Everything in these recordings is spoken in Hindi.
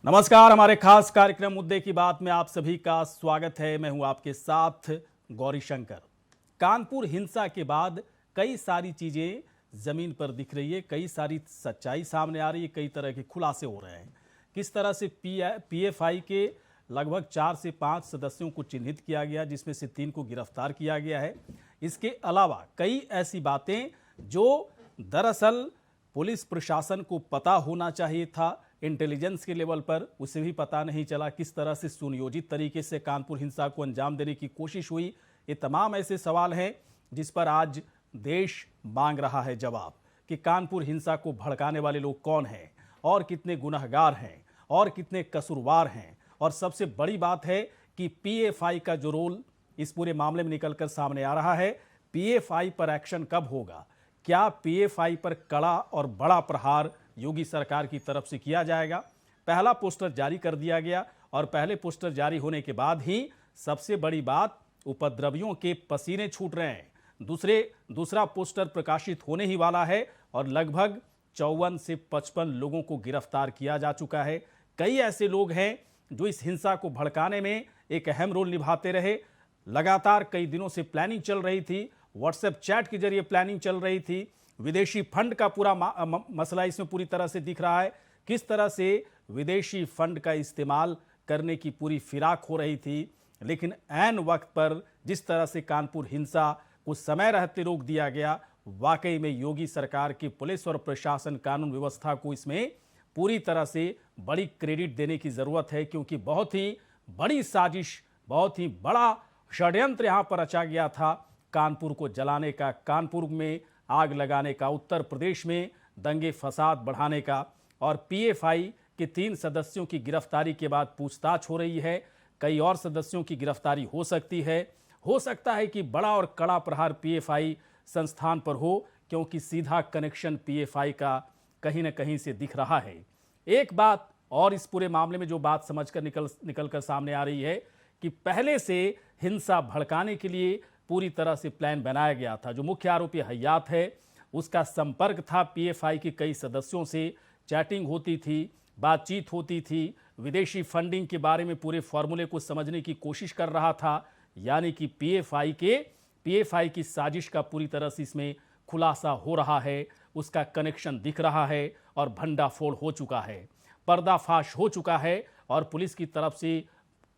नमस्कार, हमारे खास कार्यक्रम मुद्दे की बात में आप सभी का स्वागत है। मैं हूं आपके साथ गौरी शंकर। कानपुर हिंसा के बाद कई सारी चीजें जमीन पर दिख रही है, कई सारी सच्चाई सामने आ रही है, कई तरह के खुलासे हो रहे हैं। किस तरह से पीएफआई के लगभग 4 से 5 सदस्यों को चिन्हित किया गया, जिसमें से 3 को गिरफ्तार किया गया है। इसके अलावा कई ऐसी बातें जो दरअसल पुलिस प्रशासन को पता होना चाहिए था, इंटेलिजेंस के लेवल पर, उसे भी पता नहीं चला। किस तरह से सुनियोजित तरीके से कानपुर हिंसा को अंजाम देने की कोशिश हुई, ये तमाम ऐसे सवाल हैं जिस पर आज देश मांग रहा है जवाब कि कानपुर हिंसा को भड़काने वाले लोग कौन हैं और कितने गुनहगार हैं और कितने कसूरवार हैं। और सबसे बड़ी बात है कि पीएफआई का जो रोल इस पूरे मामले में निकलकर सामने आ रहा है, पीएफआई पर एक्शन कब होगा, क्या पीएफआई पर कड़ा और बड़ा प्रहार योगी सरकार की तरफ से किया जाएगा। पहला पोस्टर जारी कर दिया गया और पहले पोस्टर जारी होने के बाद ही सबसे बड़ी बात, उपद्रवियों के पसीने छूट रहे हैं। दूसरा पोस्टर प्रकाशित होने ही वाला है और लगभग 54 से 55 लोगों को गिरफ्तार किया जा चुका है। कई ऐसे लोग हैं जो इस हिंसा को भड़काने में एक अहम रोल निभाते रहे। लगातार कई दिनों से प्लानिंग चल रही थी, व्हाट्सएप चैट के जरिए प्लानिंग चल रही थी। विदेशी फंड का पूरा मसला इसमें पूरी तरह से दिख रहा है। किस तरह से विदेशी फंड का इस्तेमाल करने की पूरी फिराक हो रही थी, लेकिन ऐन वक्त पर जिस तरह से कानपुर हिंसा को समय रहते रोक दिया गया, वाकई में योगी सरकार की पुलिस और प्रशासन कानून व्यवस्था को इसमें पूरी तरह से बड़ी क्रेडिट देने की जरूरत है, क्योंकि बहुत ही बड़ी साजिश, बहुत ही बड़ा षड्यंत्र यहां पर रचा गया था कानपुर को जलाने का, कानपुर में आग लगाने का, उत्तर प्रदेश में दंगे फसाद बढ़ाने का। और पीएफआई के 3 सदस्यों की गिरफ्तारी के बाद पूछताछ हो रही है। कई और सदस्यों की गिरफ्तारी हो सकती है। हो सकता है कि बड़ा और कड़ा प्रहार पीएफआई संस्थान पर हो, क्योंकि सीधा कनेक्शन पीएफआई का कहीं ना कहीं से दिख रहा है। एक बात और इस पूरे मामले में जो बात समझकर निकल कर सामने आ रही है कि पहले से हिंसा भड़काने के लिए पूरी तरह से प्लान बनाया गया था। जो मुख्य आरोपी हयात है, उसका संपर्क था पीएफआई के कई सदस्यों से, चैटिंग होती थी, बातचीत होती थी, विदेशी फंडिंग के बारे में पूरे फॉर्मूले को समझने की कोशिश कर रहा था। यानी कि पीएफआई की साजिश का पूरी तरह से इसमें खुलासा हो रहा है, उसका कनेक्शन दिख रहा है और भंडाफोड़ हो चुका है, पर्दाफाश हो चुका है और पुलिस की तरफ से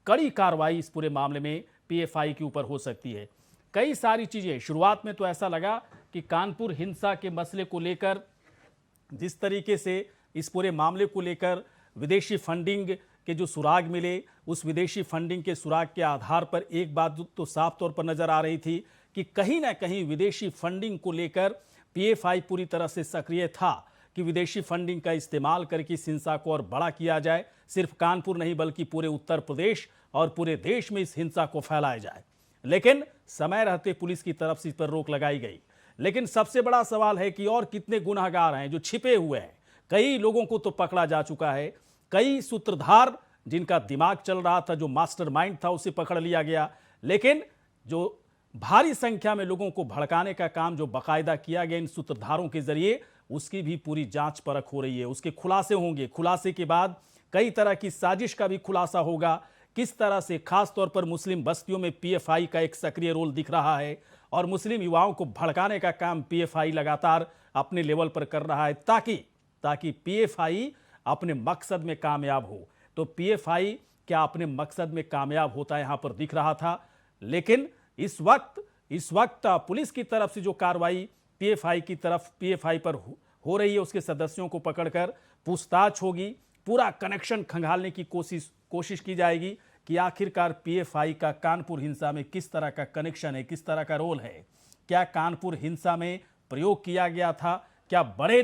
कड़ी कार्रवाई इस पूरे मामले में पीएफआई के ऊपर हो सकती है। कई सारी चीजें, शुरुआत में तो ऐसा लगा कि कानपुर हिंसा के मसले को लेकर, जिस तरीके से इस पूरे मामले को लेकर विदेशी फंडिंग के जो सुराग मिले, उस विदेशी फंडिंग के सुराग के आधार पर एक बात तो साफ तौर पर नजर आ रही थी कि कहीं ना कहीं विदेशी फंडिंग को लेकर पीएफआई पूरी तरह से सक्रिय था कि विदेशी फंडिंग का इस्तेमाल करके इस हिंसा को और बड़ा किया जाए। सिर्फ कानपुर नहीं बल्कि पूरे उत्तर प्रदेश और पूरे देश में इस हिंसा को फैलाया जाए। लेकिन समय रहते पुलिस की तरफ से इस पर रोक लगाई गई। लेकिन सबसे बड़ा सवाल है कि और कितने गुनहगार हैं जो छिपे हुए हैं। कई लोगों को तो पकड़ा जा चुका है, कई सूत्रधार जिनका दिमाग चल रहा था, जो मास्टरमाइंड था, उसे पकड़ लिया गया। लेकिन जो भारी संख्या में लोगों को भड़काने का काम जो बाकायदा किया गया इन सूत्रधारों के जरिए, उसकी भी पूरी जांच परख हो रही है। उसके खुलासे होंगे, खुलासे के बाद कई तरह की साजिश का भी खुलासा होगा। किस तरह से खास तौर पर मुस्लिम बस्तियों में पीएफआई का एक सक्रिय रोल दिख रहा है और मुस्लिम युवाओं को भड़काने का काम पीएफआई लगातार अपने लेवल पर कर रहा है, ताकि पीएफआई अपने मकसद में कामयाब हो। तो पीएफआई क्या अपने मकसद में कामयाब होता है, यहां पर दिख रहा था। लेकिन इस वक्त पुलिस की तरफ से जो कार्रवाई पीएफआई पर हो रही है, उसके सदस्यों को पकड़कर पूछताछ होगी, पूरा कनेक्शन खंगालने की कोशिश की जाएगी कि आखिरकार पीएफआई का कानपुर हिंसा में किस तरह का कनेक्शन है, किस तरह का रोल है। क्या कानपुर हिंसा में प्रयोग किया गया था, क्या बड़े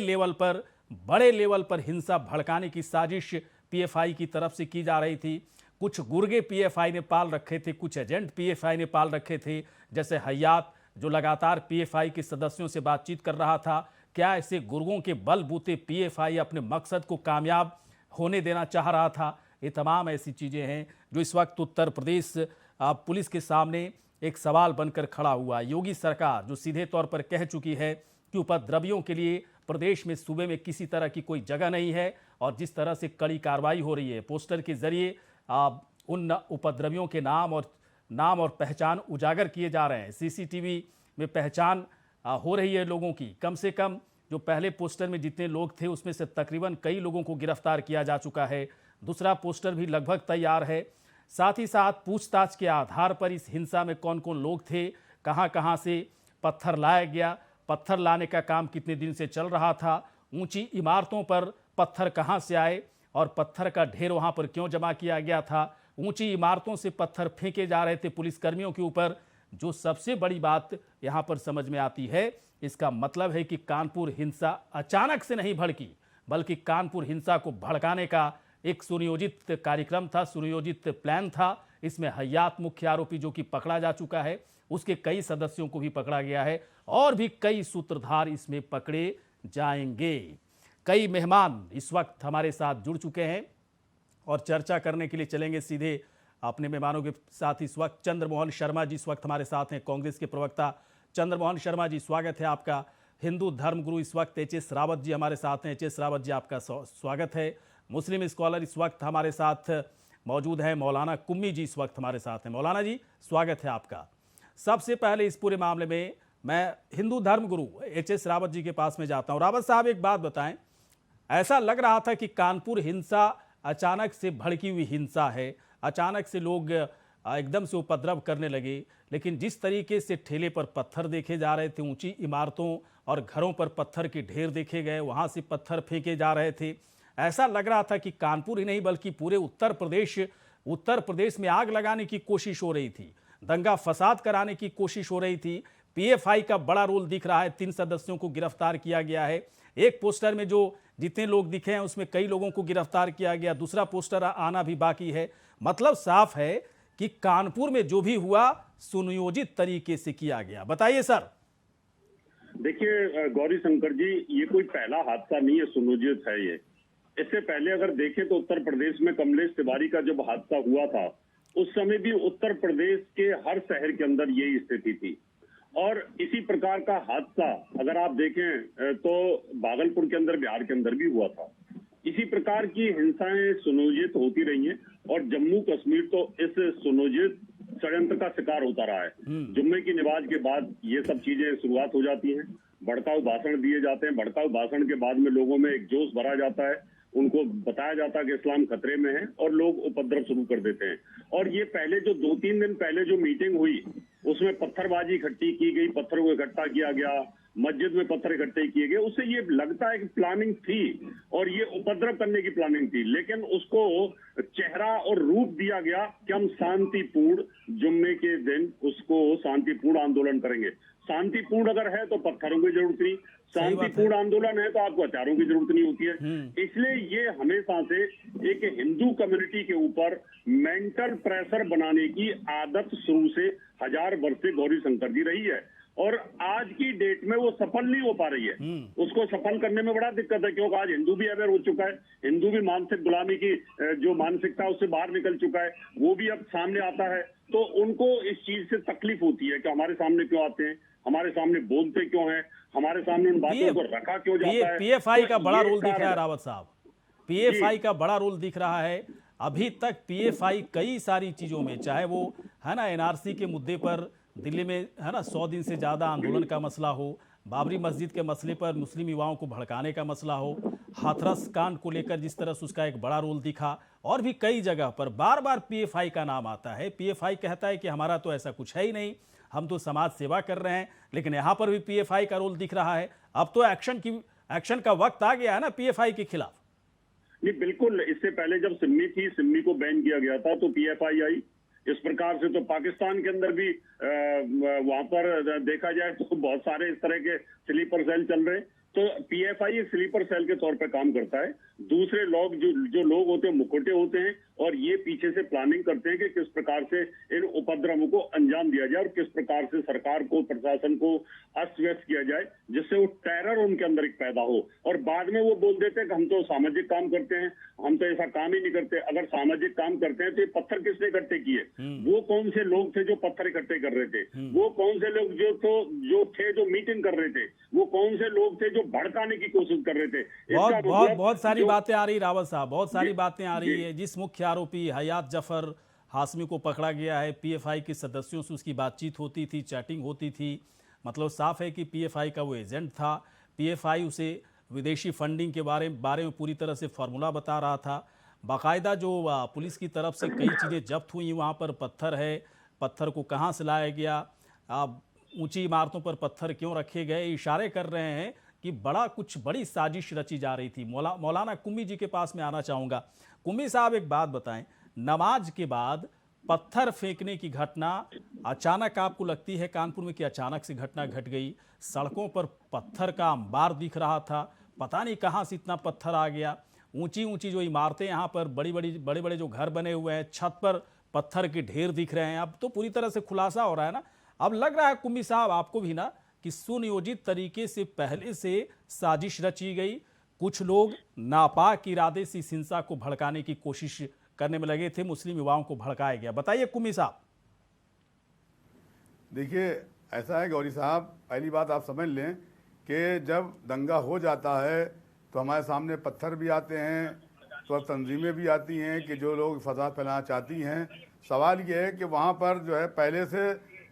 लेवल पर हिंसा भड़काने की साजिश पीएफआई की तरफ से की जा रही थी। कुछ गुर्गे पीएफआई ने पाल रखे थे, कुछ एजेंट पीएफआई ने पाल रखे थे, जैसे हयात जो लगातार पीएफआई के सदस्यों से बातचीत कर रहा था। क्या ऐसे गुर्गों के बलबूते पीएफआई अपने मकसद को कामयाब होने देना चाह रहा था। ये तमाम ऐसी चीज़ें हैं जो इस वक्त उत्तर प्रदेश पुलिस के सामने एक सवाल बनकर खड़ा हुआ। योगी सरकार जो सीधे तौर पर कह चुकी है कि उपद्रवियों के लिए प्रदेश में सूबे में किसी तरह की कोई जगह नहीं है और जिस तरह से कड़ी कार्रवाई हो रही है, पोस्टर के जरिए उन उपद्रवियों के नाम और पहचान उजागर किए जा रहे हैं। सीसीटीवी में पहचान हो रही है लोगों की। कम से कम जो पहले पोस्टर में जितने लोग थे उसमें से तकरीबन कई लोगों को गिरफ्तार किया जा चुका है। दूसरा पोस्टर भी लगभग तैयार है। साथ ही साथ पूछताछ के आधार पर इस हिंसा में कौन कौन लोग थे, कहां कहां से पत्थर लाया गया, पत्थर लाने का काम कितने दिन से चल रहा था, ऊंची इमारतों पर पत्थर कहां से आए और पत्थर का ढेर वहां पर क्यों जमा किया गया था, ऊंची इमारतों से पत्थर फेंके जा रहे थे पुलिसकर्मियों के ऊपर। जो सबसे बड़ी बात यहां पर समझ में आती है, इसका मतलब है कि कानपुर हिंसा अचानक से नहीं भड़की, बल्कि कानपुर हिंसा को भड़काने का एक सुनियोजित कार्यक्रम था, सुनियोजित प्लान था। इसमें हयात मुख्य आरोपी जो कि पकड़ा जा चुका है, उसके कई सदस्यों को भी पकड़ा गया है और भी कई सूत्रधार इसमें पकड़े जाएंगे। कई मेहमान इस वक्त हमारे साथ जुड़ चुके हैं और चर्चा करने के लिए चलेंगे सीधे अपने मेहमानों के साथ। इस वक्त चंद्रमोहन शर्मा जी इस वक्त हमारे साथ हैं, कांग्रेस के प्रवक्ता। चंद्रमोहन शर्मा जी, स्वागत है आपका। हिंदू धर्मगुरु इस वक्त एच.एस. रावत जी हमारे साथ हैं। एच.एस. रावत जी, आपका स्वागत है। मुस्लिम स्कॉलर इस वक्त हमारे साथ मौजूद हैं। मौलाना कुम्मी जी इस वक्त हमारे साथ हैं। मौलाना जी, स्वागत है आपका। सबसे पहले इस पूरे मामले में मैं हिंदू धर्मगुरु एच.एस. रावत जी के पास में जाता हूं। रावत साहब, एक बात बताएं, ऐसा लग रहा था कि कानपुर हिंसा अचानक से भड़की हुई हिंसा है, अचानक से लोग एकदम से उपद्रव करने लगे, लेकिन जिस तरीके से ठेले पर पत्थर देखे जा रहे थे, ऊंची इमारतों और घरों पर पत्थर के ढेर देखे गए, वहां से पत्थर फेंके जा रहे थे, ऐसा लग रहा था कि कानपुर ही नहीं बल्कि पूरे उत्तर प्रदेश में आग लगाने की कोशिश हो रही थी, दंगा फसाद कराने की कोशिश हो रही थी। पीएफआई का बड़ा रोल दिख रहा है, 3 सदस्यों को गिरफ्तार किया गया है। एक पोस्टर में जो जितने लोग दिखे हैं उसमें कई लोगों को गिरफ्तार किया गया, दूसरा पोस्टर आना भी बाकी है। मतलब साफ है कि कानपुर में जो भी हुआ सुनियोजित तरीके से किया गया। बताइए सर। देखिए गौरी शंकर जी, ये कोई पहला हादसा नहीं है, सुनियोजित है ये। इससे पहले अगर देखें तो उत्तर प्रदेश में कमलेश तिवारी का जब हादसा हुआ था, उस समय भी उत्तर प्रदेश के हर शहर के अंदर यही स्थिति थी और इसी प्रकार का हादसा अगर आप देखें तो भागलपुर के अंदर, बिहार के अंदर भी हुआ था। इसी प्रकार की हिंसाएं सुनियोजित होती रही हैं और जम्मू कश्मीर तो इस सुनियोजित षड्यंत्र का शिकार होता रहा है। जुम्मे की नमाज के बाद ये सब चीजें शुरुआत हो जाती हैं, भड़काऊ भाषण दिए जाते हैं, भड़काऊ भाषण के बाद में लोगों में एक जोश भरा जाता है, उनको बताया जाता है कि इस्लाम खतरे में है और लोग उपद्रव शुरू कर देते हैं। और ये पहले जो 2-3 दिन पहले जो मीटिंग हुई उसमें पत्थरबाजी इकट्ठी की गई, पत्थरों को इकट्ठा किया गया, मस्जिद में पत्थर इकट्ठे किए गए, उससे ये लगता है कि प्लानिंग थी और ये उपद्रव करने की प्लानिंग थी, लेकिन उसको चेहरा और रूप दिया गया कि हम शांतिपूर्ण जुम्मे के दिन उसको शांतिपूर्ण आंदोलन करेंगे। शांतिपूर्ण अगर है तो पत्थरों की जरूरत नहीं, शांतिपूर्ण आंदोलन है तो आपको हथियारों की जरूरत नहीं होती है। इसलिए ये हमेशा से एक हिंदू कम्युनिटी के ऊपर मेंटल प्रेशर बनाने की आदत शुरू से 1000 वर्ष से गौरी शंकर जी रही है और आज की डेट में वो सफल नहीं हो पा रही है। उसको सफल करने में बड़ा दिक्कत है, क्योंकि आज हिंदू भी अवेयर हो चुका है, हिंदू भी मानसिक गुलामी की जो मानसिकता उससे बाहर निकल चुका है, वो भी अब सामने आता है। तो उनको इस चीज से तकलीफ होती है कि हमारे सामने क्यों आते हैं, हमारे सामने बोलते क्यों हैं, हमारे सामने उन बातों को रखा क्यों जाता है। पीएफआई का बड़ा रोल दिख रहा है रावत साहब, पीएफआई का बड़ा रोल दिख रहा है। अभी तक पीएफआई कई सारी चीजों में, चाहे वो है ना एनआरसी के मुद्दे पर दिल्ली में है ना 100 दिन से ज़्यादा आंदोलन का मसला हो, बाबरी मस्जिद के मसले पर मुस्लिम युवाओं को भड़काने का मसला हो, हाथरस कांड को लेकर जिस तरह से उसका एक बड़ा रोल दिखा, और भी कई जगह पर बार बार पीएफआई का नाम आता है। पीएफआई कहता है कि हमारा तो ऐसा कुछ है ही नहीं, हम तो समाज सेवा कर रहे हैं, लेकिन यहाँ पर भी पीएफआई का रोल दिख रहा है। अब तो एक्शन का वक्त आ गया है ना पीएफआई के खिलाफ। नहीं, बिल्कुल। इससे पहले जब सिम्मी थी, सिम्मी को बैन किया गया था तो पीएफआई आई। इस प्रकार से तो पाकिस्तान के अंदर भी वहां पर देखा जाए तो बहुत सारे इस तरह के स्लीपर सेल चल रहे हैं। तो पीएफआई एक स्लीपर सेल के तौर पे काम करता है। दूसरे लोग जो लोग होते हैं मुखौटे होते हैं और ये पीछे से प्लानिंग करते हैं कि किस प्रकार से इन उपद्रवों को अंजाम दिया जाए और किस प्रकार से सरकार को, प्रशासन को अस्त व्यस्त किया जाए, जिससे वो टेरर उनके अंदर एक पैदा हो। और बाद में वो बोल देते हैं कि हम तो सामाजिक काम करते हैं, हम तो ऐसा काम ही नहीं करते। अगर सामाजिक काम करते हैं तो ये पत्थर किसने इकट्ठे किए? वो कौन से लोग थे जो पत्थर इकट्ठे कर रहे थे? वो कौन से लोग जो मीटिंग कर रहे थे? वो कौन से लोग थे जो भड़काने की कोशिश कर रहे थे? बहुत सारी बातें आ रही रावत साहब, बहुत सारी बातें आ रही है। जिस मुख्य आरोपी हयात जफर हाशमी को पकड़ा गया है, पीएफआई के सदस्यों से उसकी बातचीत होती थी, चैटिंग होती थी, मतलब साफ है कि पीएफआई का वो एजेंट था। पीएफआई उसे विदेशी फंडिंग के बारे में पूरी तरह से फार्मूला बता रहा था। बाकायदा जो पुलिस की तरफ से कई चीज़ें जब्त हुई, वहाँ पर पत्थर है, पत्थर को कहाँ से लाया गया, ऊंची इमारतों पर पत्थर क्यों रखे गए, इशारे कर रहे हैं कि बड़ी साजिश रची जा रही थी। मौलाना कुम्मी जी के पास में आना चाहूँगा। कुम्मी साहब, एक बात बताएं, नमाज के बाद पत्थर फेंकने की घटना अचानक आपको लगती है कानपुर में कि अचानक से घटना घट गई? सड़कों पर पत्थर का अंबार दिख रहा था, पता नहीं कहाँ से इतना पत्थर आ गया। ऊंची ऊंची जो इमारतें, यहाँ पर बड़े बड़े जो घर बने हुए हैं, छत पर पत्थर के ढेर दिख रहे हैं। अब तो पूरी तरह से खुलासा हो रहा है ना, अब लग रहा है कुम्मी साहब आपको भी ना कि सुनियोजित तरीके से पहले से साजिश रची गई। कुछ लोग नापाक इरादे से इस हिंसा को भड़काने की कोशिश करने में लगे थे, मुस्लिम युवाओं को भड़काया गया। बताइए कुम्मी साहब। देखिए, ऐसा है गौरी साहब, पहली बात आप समझ लें कि जब दंगा हो जाता है तो हमारे सामने पत्थर भी आते हैं, तो तंजीमें भी आती हैं कि जो लोग फसाद फैलाना चाहती हैं। सवाल ये है कि वहाँ पर जो है पहले से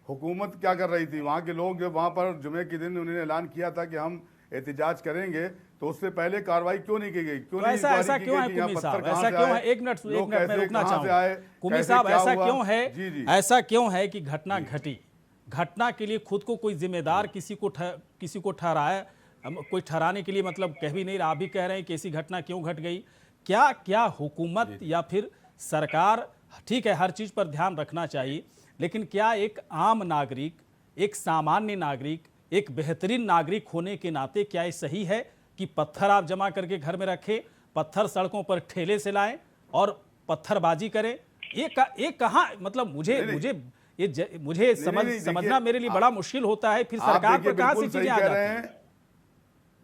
हुकूमत क्या कर रही थी? वहाँ के लोग जो वहाँ पर जुमे के दिन उन्होंने ऐलान किया था कि हम एहतिजाज करेंगे, तो उससे पहले कार्रवाई क्यों नहीं की गई? क्यों नहीं? ऐसा क्यों है कुम्मी साहब? ऐसा क्यों है? एक मिनट में रुकना चाहूंगा। कुम्मी साहब, ऐसा क्यों है? ऐसा क्यों है कि घटना घटी, घटना के लिए खुद को कोई जिम्मेदार किसी को ठहराया, कोई ठहराने के लिए मतलब कह भी नहीं रहा, आप भी कह रहे हैं कि ऐसी घटना क्यों घट गई? क्या हुकूमत या फिर सरकार, ठीक है हर चीज पर ध्यान रखना चाहिए, लेकिन क्या एक आम नागरिक, एक सामान्य नागरिक, एक बेहतरीन नागरिक होने के नाते क्या ये सही है कि पत्थर आप जमा करके घर में रखें, पत्थर सड़कों पर ठेले से लाएं और पत्थरबाजी करें? ये कहाँ, मतलब मुझे समझना मेरे लिए बड़ा मुश्किल होता है। फिर सरकार पर कहाँ से चीजें आ जाती हैं?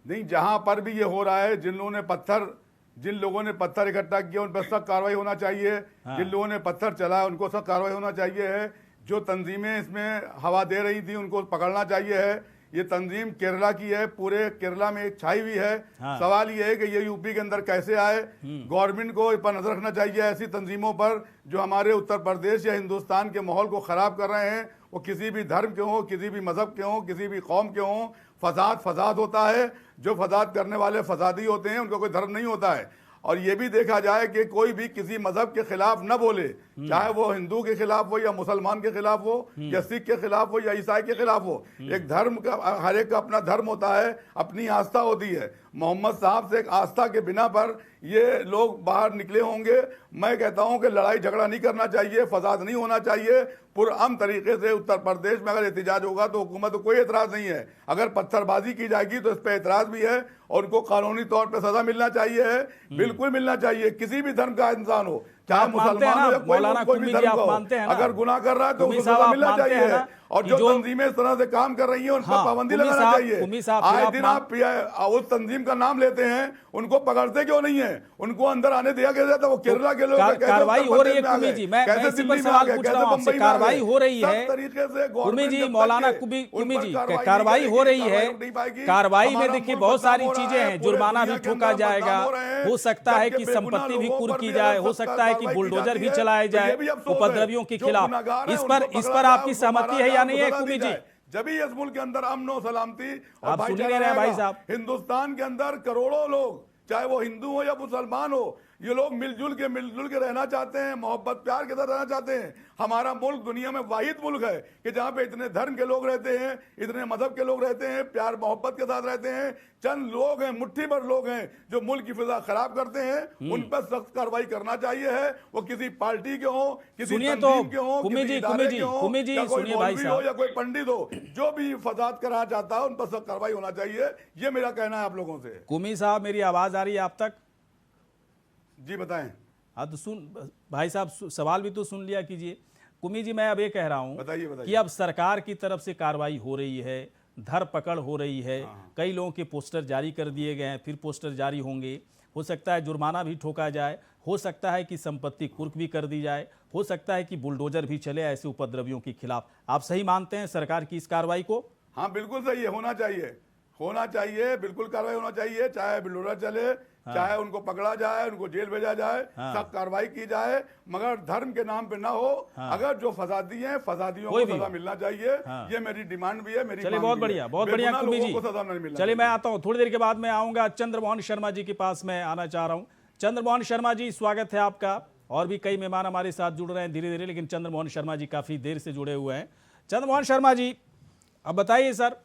नहीं, जहां पर भी ये हो रहा है, जिन लोगों ने पत्थर इकट्ठा किया उन पर सख्त कार्रवाई होना चाहिए। हाँ। जिन लोगों ने पत्थर चलाया उनको सख्त कार्रवाई होना चाहिए है। जो तंजीमें इसमें हवा दे रही थी उनको पकड़ना चाहिए है। ये तंजीम केरला की है, पूरे केरला में एक छाई हुई है। हाँ। सवाल ये है कि ये यूपी के अंदर कैसे आए? गवर्नमेंट को इस पर नजर रखना चाहिए, ऐसी तंजीमों पर जो हमारे उत्तर प्रदेश या हिंदुस्तान के माहौल को खराब कर रहे हैं। वो किसी भी धर्म के हों, किसी भी मजहब के हों, किसी भी कौम के हों, फसाद होता है। जो फसाद करने वाले फसादी होते हैं, उनका कोई धर्म नहीं होता है। और ये भी देखा जाए कि कोई भी किसी मजहब के खिलाफ न बोले, चाहे वो हिंदू के खिलाफ हो या मुसलमान के खिलाफ हो या सिख के खिलाफ हो या ईसाई के खिलाफ हो। एक धर्म का, हर एक का अपना धर्म होता है, अपनी आस्था होती है। मोहम्मद साहब से एक आस्था के बिना पर ये लोग बाहर निकले होंगे। मैं कहता हूं कि लड़ाई झगड़ा नहीं करना चाहिए, फसाद नहीं होना चाहिए। पुरअमन तरीके से उत्तर प्रदेश में अगर एहतिजाज होगा तो हुकूमत को कोई एतराज नहीं है। अगर पत्थरबाजी की जाएगी तो इस पर एतराज भी है और उनको कानूनी तौर पर सजा मिलना चाहिए है, बिल्कुल मिलना चाहिए। किसी भी धर्म का इंसान हो, चाहे मुसलमान हो या कोई भी धर्म का हो, अगर गुनाह कर रहा है तो उसको सजा मिलना चाहिए। और जो तंजीमें इस तरह से काम कर रही हैं उन पर पाबंदी लगाना चाहिए। आए दिन आप उस तंजीम का नाम लेते हैं, उनको पकड़ते क्यों नहीं है? उनको अंदर आने दिया गया था? वो केरला के लोग कार्रवाई हो रही है कुम्मी जी, मैं इसी पर सवाल पूछ रहा हूं आपसे। कार्रवाई हो रही है तरीके से कुम्मी जी, मौलाना कुम्मी जी, कार्रवाई हो रही है। कार्रवाई में देखिए बहुत सारी चीजें हैं, जुर्माना भी ठोका जाएगा, हो सकता है कि संपत्ति भी कुर्क की जाए, हो सकता है कि बुलडोजर भी चलाए जाए उपद्रवियों के खिलाफ। इस पर आपकी सहमति है या नहीं है कुम्मी जी? जब इस मुल्क के अंदर अमन और सलामती और आप सुन रहे हैं भाई साहब, हिंदुस्तान के अंदर करोड़ों लोग, चाहे वो हिंदू हो या मुसलमान हो, ये लोग मिलजुल के रहना चाहते हैं, मोहब्बत प्यार के साथ रहना चाहते हैं। हमारा मुल्क दुनिया में वाहिद मुल्क है कि जहाँ पे इतने धर्म के लोग रहते हैं, इतने मजहब के लोग रहते हैं, प्यार मोहब्बत के साथ रहते हैं। चंद लोग हैं, मुट्ठी भर लोग हैं जो मुल्क की फिजा खराब करते हैं। उन पर सख्त कार्रवाई करना चाहिए है, वो किसी पार्टी के हो, किसी तंजीम के हो, किसी इदारे के हो, या कोई मौलवी हो या कोई पंडित हो, जो भी फसाद कराना चाहता है उन पर सख्त कार्रवाई होना चाहिए। ये मेरा कहना है आप लोगों से। कुम्मी साहब, मेरी आवाज आ रही है आप तक? जी बताएं। हाँ तो सुन भाई साहब, सवाल भी तो सुन लिया कीजिए। कुमी जी, मैं अब ये कह रहा हूँ बताइए बताइए। कि अब सरकार की तरफ से कार्रवाई हो रही है, धर पकड़ हो रही है, कई लोगों के पोस्टर जारी कर दिए गए हैं, फिर पोस्टर जारी होंगे, हो सकता है जुर्माना भी ठोका जाए, हो सकता है कि संपत्ति कुर्क भी कर दी जाए, हो सकता है कि बुलडोजर भी चले ऐसे उपद्रवियों के खिलाफ। आप सही मानते हैं सरकार की इस कार्रवाई को? हाँ बिल्कुल सही है, होना चाहिए, बिल्कुल कार्रवाई होना चाहिए, चाहे बुलडोजर चले, चाहे उनको पकड़ा जाए, उनको जेल भेजा जाए, सब कार्रवाई की जाए, मगर धर्म के नाम पे ना हो। अगर जो फसादी हैं, फसादियों को सजा मिलना चाहिए। ये मेरी डिमांड भी है, मेरी चलिए बहुत बढ़िया कुमी जी। चलिए मैं आता हूँ, थोड़ी देर के बाद मैं आऊंगा। चंद्रमोहन शर्मा जी के पास मैं आना चाह रहा हूँ। चंद्रमोहन शर्मा जी, स्वागत है आपका। और भी कई मेहमान हमारे साथ जुड़ रहे हैं धीरे धीरे, लेकिन चंद्रमोहन शर्मा जी काफी देर से जुड़े हुए हैं। चंद्रमोहन शर्मा जी, अब बताइए सर,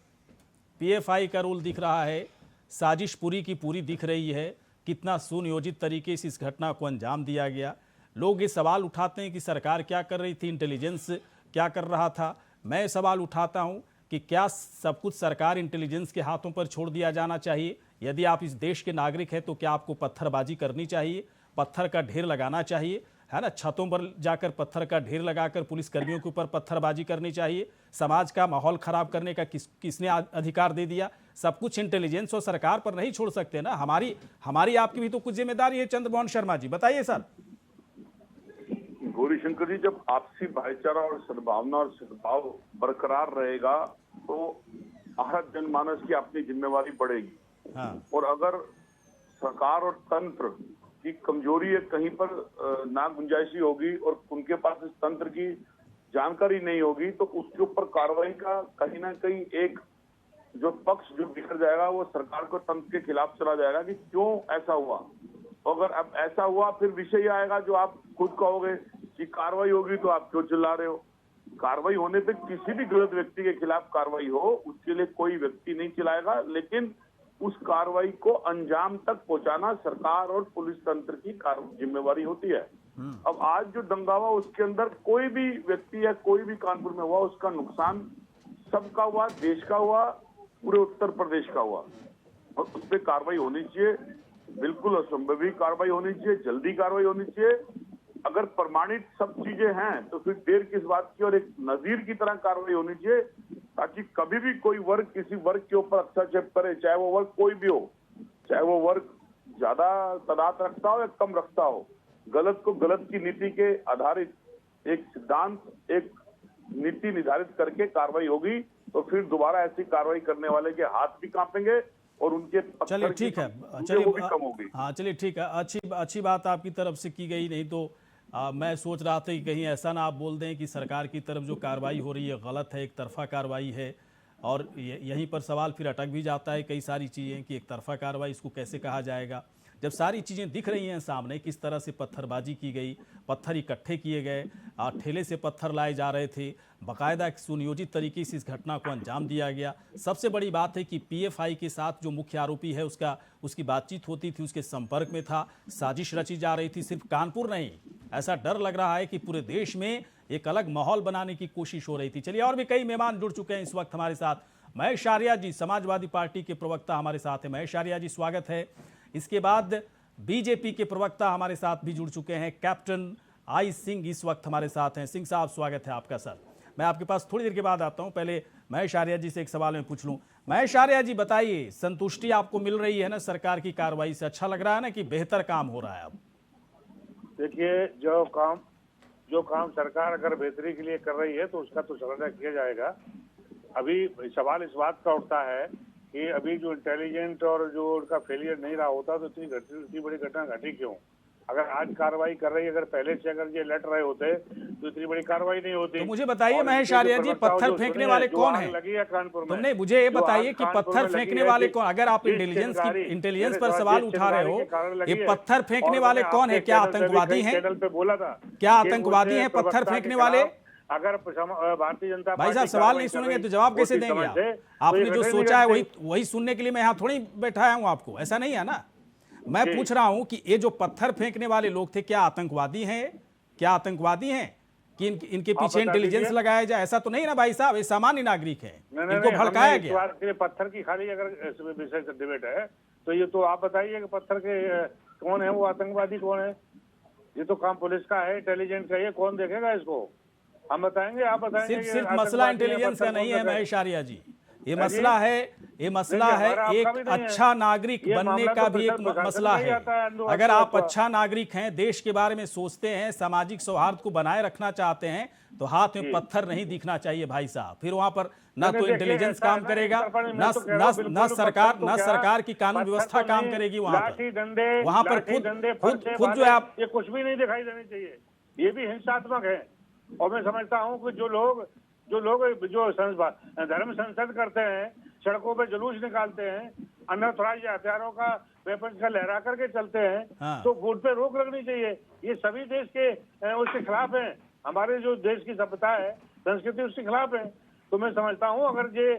पीएफआई का रूल दिख रहा है, साजिश पूरी की पूरी दिख रही है, कितना सुनियोजित तरीके से इस घटना को अंजाम दिया गया। लोग ये सवाल उठाते हैं कि सरकार क्या कर रही थी, इंटेलिजेंस क्या कर रहा था। मैं सवाल उठाता हूं कि क्या सब कुछ सरकार इंटेलिजेंस के हाथों पर छोड़ दिया जाना चाहिए? यदि आप इस देश के नागरिक हैं तो क्या आपको पत्थरबाजी करनी चाहिए, पत्थर का ढेर लगाना चाहिए, है ना? छतों पर जाकर पत्थर का ढेर लगाकर पुलिसकर्मियों के ऊपर पत्थरबाजी करनी चाहिए? समाज का माहौल खराब करने का किसने अधिकार दे दिया? सब कुछ इंटेलिजेंस और सरकार पर नहीं छोड़ सकते ना। हमारी आपकी भी तो कुछ जिम्मेदारी है। चंद्रमोहन शर्मा जी बताइए सर। गौरीशंकर जी, जब आपसी भाईचारा और सद्भावना और सद्भाव बरकरार रहेगा तो हर जनमानस की अपनी जिम्मेवारी बढ़ेगी। हाँ। और अगर सरकार और तंत्र की कमजोरी है, कहीं पर नागुंजाइशी होगी और उनके पास इस तंत्र की जानकारी नहीं होगी, तो उसके ऊपर कार्रवाई का कहीं ना कहीं एक जो पक्ष जो बिखर जाएगा वो सरकार को तंत्र के खिलाफ चला जाएगा कि क्यों ऐसा हुआ। अगर अब ऐसा हुआ, फिर विषय आएगा जो आप खुद कहोगे कि कार्रवाई होगी तो आप क्यों चिल्ला रहे हो। कार्रवाई होने पे किसी भी गलत व्यक्ति के खिलाफ कार्रवाई हो, उसके लिए कोई व्यक्ति नहीं चिल्लाएगा, लेकिन उस कार्रवाई को अंजाम तक पहुंचाना सरकार और पुलिस तंत्र की जिम्मेवारी होती है। अब आज जो दंगा हुआ उसके अंदर कोई भी व्यक्ति या कोई भी कानपुर में हुआ, उसका नुकसान सबका हुआ, देश का हुआ, पूरे उत्तर प्रदेश का हुआ, और उस पर कार्रवाई होनी चाहिए। बिल्कुल असंभवी कार्रवाई होनी चाहिए, जल्दी कार्रवाई होनी चाहिए। अगर प्रमाणित सब चीजें हैं तो फिर देर किस बात की, और एक नजीर की तरह कार्रवाई होनी चाहिए, ताकि कभी भी कोई वर्ग किसी वर्ग के ऊपर हस्तक्षेप करे, चाहे वो वर्ग कोई भी हो, चाहे वो वर्ग ज्यादा तादाद रखता हो या कम रखता हो, गलत को गलत की नीति के आधारित एक सिद्धांत, एक नीति निर्धारित करके कार्रवाई होगी, तो फिर दोबारा ऐसी कार्रवाई करने वाले के हाथ भी कांपेंगे और उनके चलिए ठीक है, चलिए वो भी कम होगी। हाँ चलिए ठीक है, अच्छी बात आपकी तरफ से की गई। नहीं तो मैं सोच रहा था कि कहीं ऐसा ना आप बोल दें कि सरकार की तरफ जो कार्रवाई हो रही है गलत है, एक तरफा कार्रवाई है, और यहीं पर सवाल फिर अटक भी जाता है कई सारी चीज़ें कि एक तरफा कार्रवाई इसको कैसे कहा जाएगा, जब सारी चीज़ें दिख रही हैं सामने, किस तरह से पत्थरबाजी की गई, पत्थर इकट्ठे किए गए, ठेले से पत्थर लाए जा रहे थे, बाकायदा एक सुनियोजित तरीके से इस घटना को अंजाम दिया गया। सबसे बड़ी बात है कि पीएफआई के साथ जो मुख्य आरोपी है उसकी बातचीत होती थी, उसके संपर्क में था, साजिश रची जा रही थी। सिर्फ कानपुर नहीं, ऐसा डर लग रहा है कि पूरे देश में एक अलग माहौल बनाने की कोशिश हो रही थी। चलिए, और भी कई मेहमान जुड़ चुके हैं इस वक्त हमारे साथ। महेश आर्या जी, समाजवादी पार्टी के प्रवक्ता हमारे साथ हैं। महेश आर्या जी, स्वागत है। इसके बाद बीजेपी के प्रवक्ता हमारे साथ भी जुड़ चुके हैं, कैप्टन आई सिंह इस वक्त हमारे साथ हैं। सिंह साहब, स्वागत है आपका। सर, मैं आपके पास थोड़ी देर के बाद आता हूं, पहले महेश आर्या जी से एक सवाल मैं पूछ लूं। महेश आर्या जी, बताइए, संतुष्टि आपको मिल रही है ना सरकार की कार्रवाई से? अच्छा लग रहा है ना कि बेहतर काम हो रहा है अब? देखिए, जो काम सरकार अगर बेहतरी के लिए कर रही है तो उसका तो सराहना किया जाएगा। अभी सवाल इस बात का उठता है कि अभी जो इंटेलिजेंट और जो उनका फेलियर नहीं रहा होता तो इतनी बड़ी घटना घटी क्यों? अगर आज कार्रवाई कर रही है, अगर पहले से अगर ये लट रहे होते तो इतनी बड़ी कार्रवाई नहीं होती। तो मुझे बताइए महेश आर्या जी, पत्थर फेंकने वाले कौन है? लगी है कानपुर में, तुमने मुझे ये बताइए कि पत्थर फेंकने वाले कौन? अगर आप इंटेलिजेंस पर सवाल उठा रहे हो, ये पत्थर फेंकने वाले कौन है? क्या आतंकवादी हैं? चैनल पे बोला था, क्या आतंकवादी हैं पत्थर फेंकने वाले? अगर भारतीय जनता भाई साहब, सवाल नहीं सुनेंगे तो जवाब कैसे देंगे आप? आपने जो सोचा है वही सुनने के लिए मैं यहाँ थोड़ी बैठाया हूँ आपको, ऐसा नहीं है ना। मैं पूछ रहा हूं कि ये जो पत्थर फेंकने वाले लोग थे, क्या आतंकवादी हैं? क्या आतंकवादी हैं कि इनके पीछे इंटेलिजेंस लगाया जाए? ऐसा तो नहीं ना भाई साहब, ये सामान्य नागरिक है, इनको भड़काया गया। पत्थर की खाली अगर विषय डिबेट है तो ये तो आप बताइए कि पत्थर के कौन है वो आतंकवादी कौन है? ये तो काम पुलिस का है, इंटेलिजेंस का। ये कौन देखेगा इसको? हम बताएंगे, आप बताएंगे? सिर्फ मसला इंटेलिजेंस का नहीं है महेश आर्या जी, ये मसला है एक अच्छा नागरिक बनने का भी एक मसला है। अगर आप अच्छा नागरिक हैं, देश के बारे में सोचते हैं, सामाजिक सौहार्द को बनाए रखना चाहते हैं, तो हाथ में पत्थर नहीं दिखना चाहिए भाई साहब। फिर वहां पर ना तो इंटेलिजेंस काम करेगा, ना सरकार की कानून व्यवस्था काम करेगी। वहां पर खुद जो है आप, ये कुछ भी नहीं दिखाई देनी चाहिए, ये भी हिंसात्मक है। और मैं समझता हूँ कि जो लोग धर्म संसद करते हैं, सड़कों पे जुलूस निकालते हैं, अनऑथराइज्ड हथियारों का वेपन का लहरा करके चलते हैं, तो वोट पे रोक लगनी चाहिए। ये सभी देश के उसके खिलाफ है। हमारे जो देश की सभ्यता है, संस्कृति, उसके खिलाफ है। तो मैं समझता हूँ अगर ये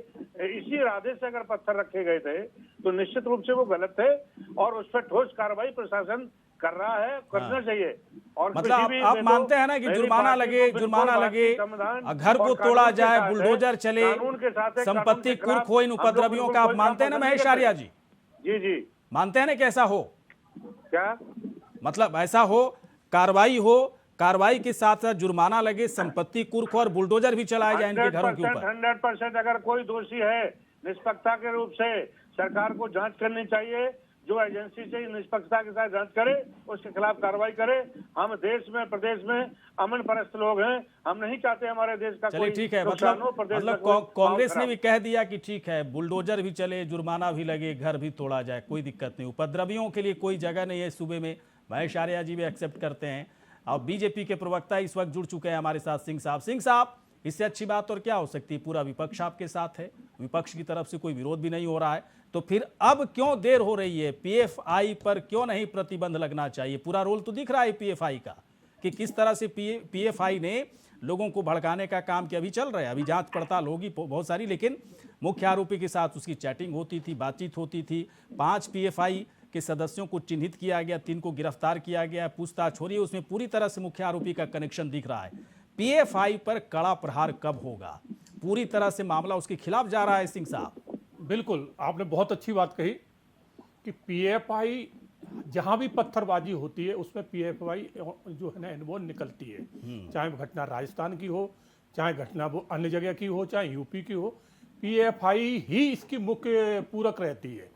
इसी इरादे से अगर पत्थर रखे गए थे तो निश्चित रूप से वो गलत थे और उस पर ठोस कार्रवाई प्रशासन कर रहा है, करना चाहिए। और मतलब आप मानते हैं ना कि जुर्माना लगे, घर को तोड़ा जाए, बुलडोजर चले, संपत्ति कुर्क हो इन उपद्रवियों का, आप मानते हैं ना महेश आर्या जी? जी मानते हैं ना कि ऐसा हो? क्या मतलब ऐसा हो, कार्रवाई के साथ साथ जुर्माना लगे, संपत्ति कुर्क और बुलडोजर भी चलाए जाए इनके घरों के ऊपर? 100% अगर कोई दोषी है, निष्पक्षता के रूप से सरकार को जांच करनी चाहिए। जो एजेंसी से निष्पक्षता के साथ जांच करे, उसके खिलाफ कार्रवाई करे। हम देश में, प्रदेश में अमन परस्त लोग हैं, हम नहीं चाहते हमारे देश का चलिए ठीक है। मतलब कांग्रेस ने भी कह दिया कि ठीक है, बुलडोजर भी चले, जुर्माना भी लगे, घर भी तोड़ा जाए, कोई दिक्कत नहीं, उपद्रवियों के लिए कोई जगह नहीं है सूबे में। महेश आर्या जी भी एक्सेप्ट करते हैं। और बीजेपी के प्रवक्ता इस वक्त जुड़ चुके हैं हमारे साथ, सिंह साहब, इससे अच्छी बात और क्या हो सकती है? पूरा विपक्ष आपके साथ है, विपक्ष की तरफ से कोई विरोध भी नहीं हो रहा है, तो फिर अब क्यों देर हो रही है? पीएफआई पर क्यों नहीं प्रतिबंध लगना चाहिए? पूरा रोल तो दिख रहा है पीएफआई का कि किस तरह से पीएफआई ने लोगों को भड़काने का काम किया। अभी चल रहा है, अभी जांच पड़ताल होगी बहुत सारी, लेकिन मुख्य आरोपी के साथ उसकी चैटिंग होती थी, बातचीत होती थी। 5 पीएफआई के सदस्यों को चिन्हित किया गया, 3 को गिरफ्तार किया गया, पूछताछ हो रही है, उसमें पूरी तरह से मुख्य आरोपी का कनेक्शन दिख रहा है। पीएफआई पर कड़ा प्रहार कब होगा? पूरी तरह से मामला उसके खिलाफ जा रहा है सिंह साहब। बिल्कुल, आपने बहुत अच्छी बात कही कि पीएफआई जहां भी पत्थरबाजी होती है उसमें पीएफआई जो है ना इन्वॉल्व निकलती है। चाहे वो घटना राजस्थान की हो, चाहे घटना वो अन्य जगह की हो, चाहे यूपी की हो, पीएफआई ही इसकी मुख्य पूरक रहती है।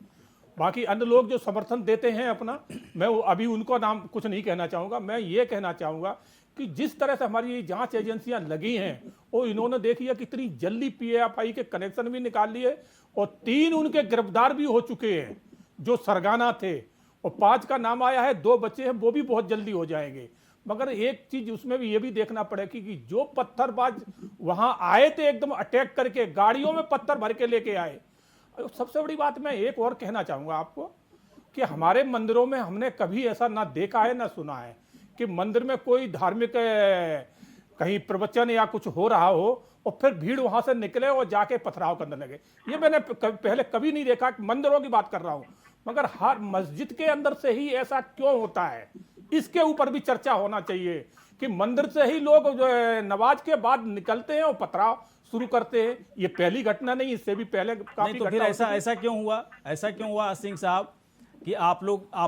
बाकी अन्य लोग जो समर्थन देते हैं अपना, मैं अभी उनको नाम कुछ नहीं कहना चाहूँगा। मैं ये कहना चाहूँगा कि जिस तरह से हमारी ये जांच एजेंसियां लगी हैं, वो इन्होंने देखी है कितनी जल्दी पीएफआई के कनेक्शन भी निकाल लिए और 3 उनके गिरफ्तार भी हो चुके हैं जो सरगना थे, और 5 का नाम आया है, 2 बच्चे हैं, वो भी बहुत जल्दी हो जाएंगे। मगर एक चीज उसमें भी ये भी देखना पड़ेगी कि जो पत्थरबाज वहां आए थे, एकदम अटैक करके गाड़ियों में पत्थर भर के लेके आए। सबसे बड़ी बात मैं एक और कहना चाहूंगा आपको कि हमारे मंदिरों में हमने कभी ऐसा ना देखा है ना सुना है कि मंदिर में कोई धार्मिक कहीं प्रवचन या कुछ हो रहा हो और फिर भीड़ वहां से निकले और जाके पथराव करने लगे। ये मैंने पहले कभी नहीं देखा, मंदिरों की बात कर रहा हूं। मगर हर मस्जिद के अंदर से ही ऐसा क्यों होता है, इसके ऊपर भी चर्चा होना चाहिए कि मंदिर से ही लोग जो नमाज के बाद निकलते हैं और पथराव शुरू करते हैं। ये पहली घटना नहीं, इससे भी पहले काफी। तो फिर ऐसा क्यों हुआ सिंह साहब कि आप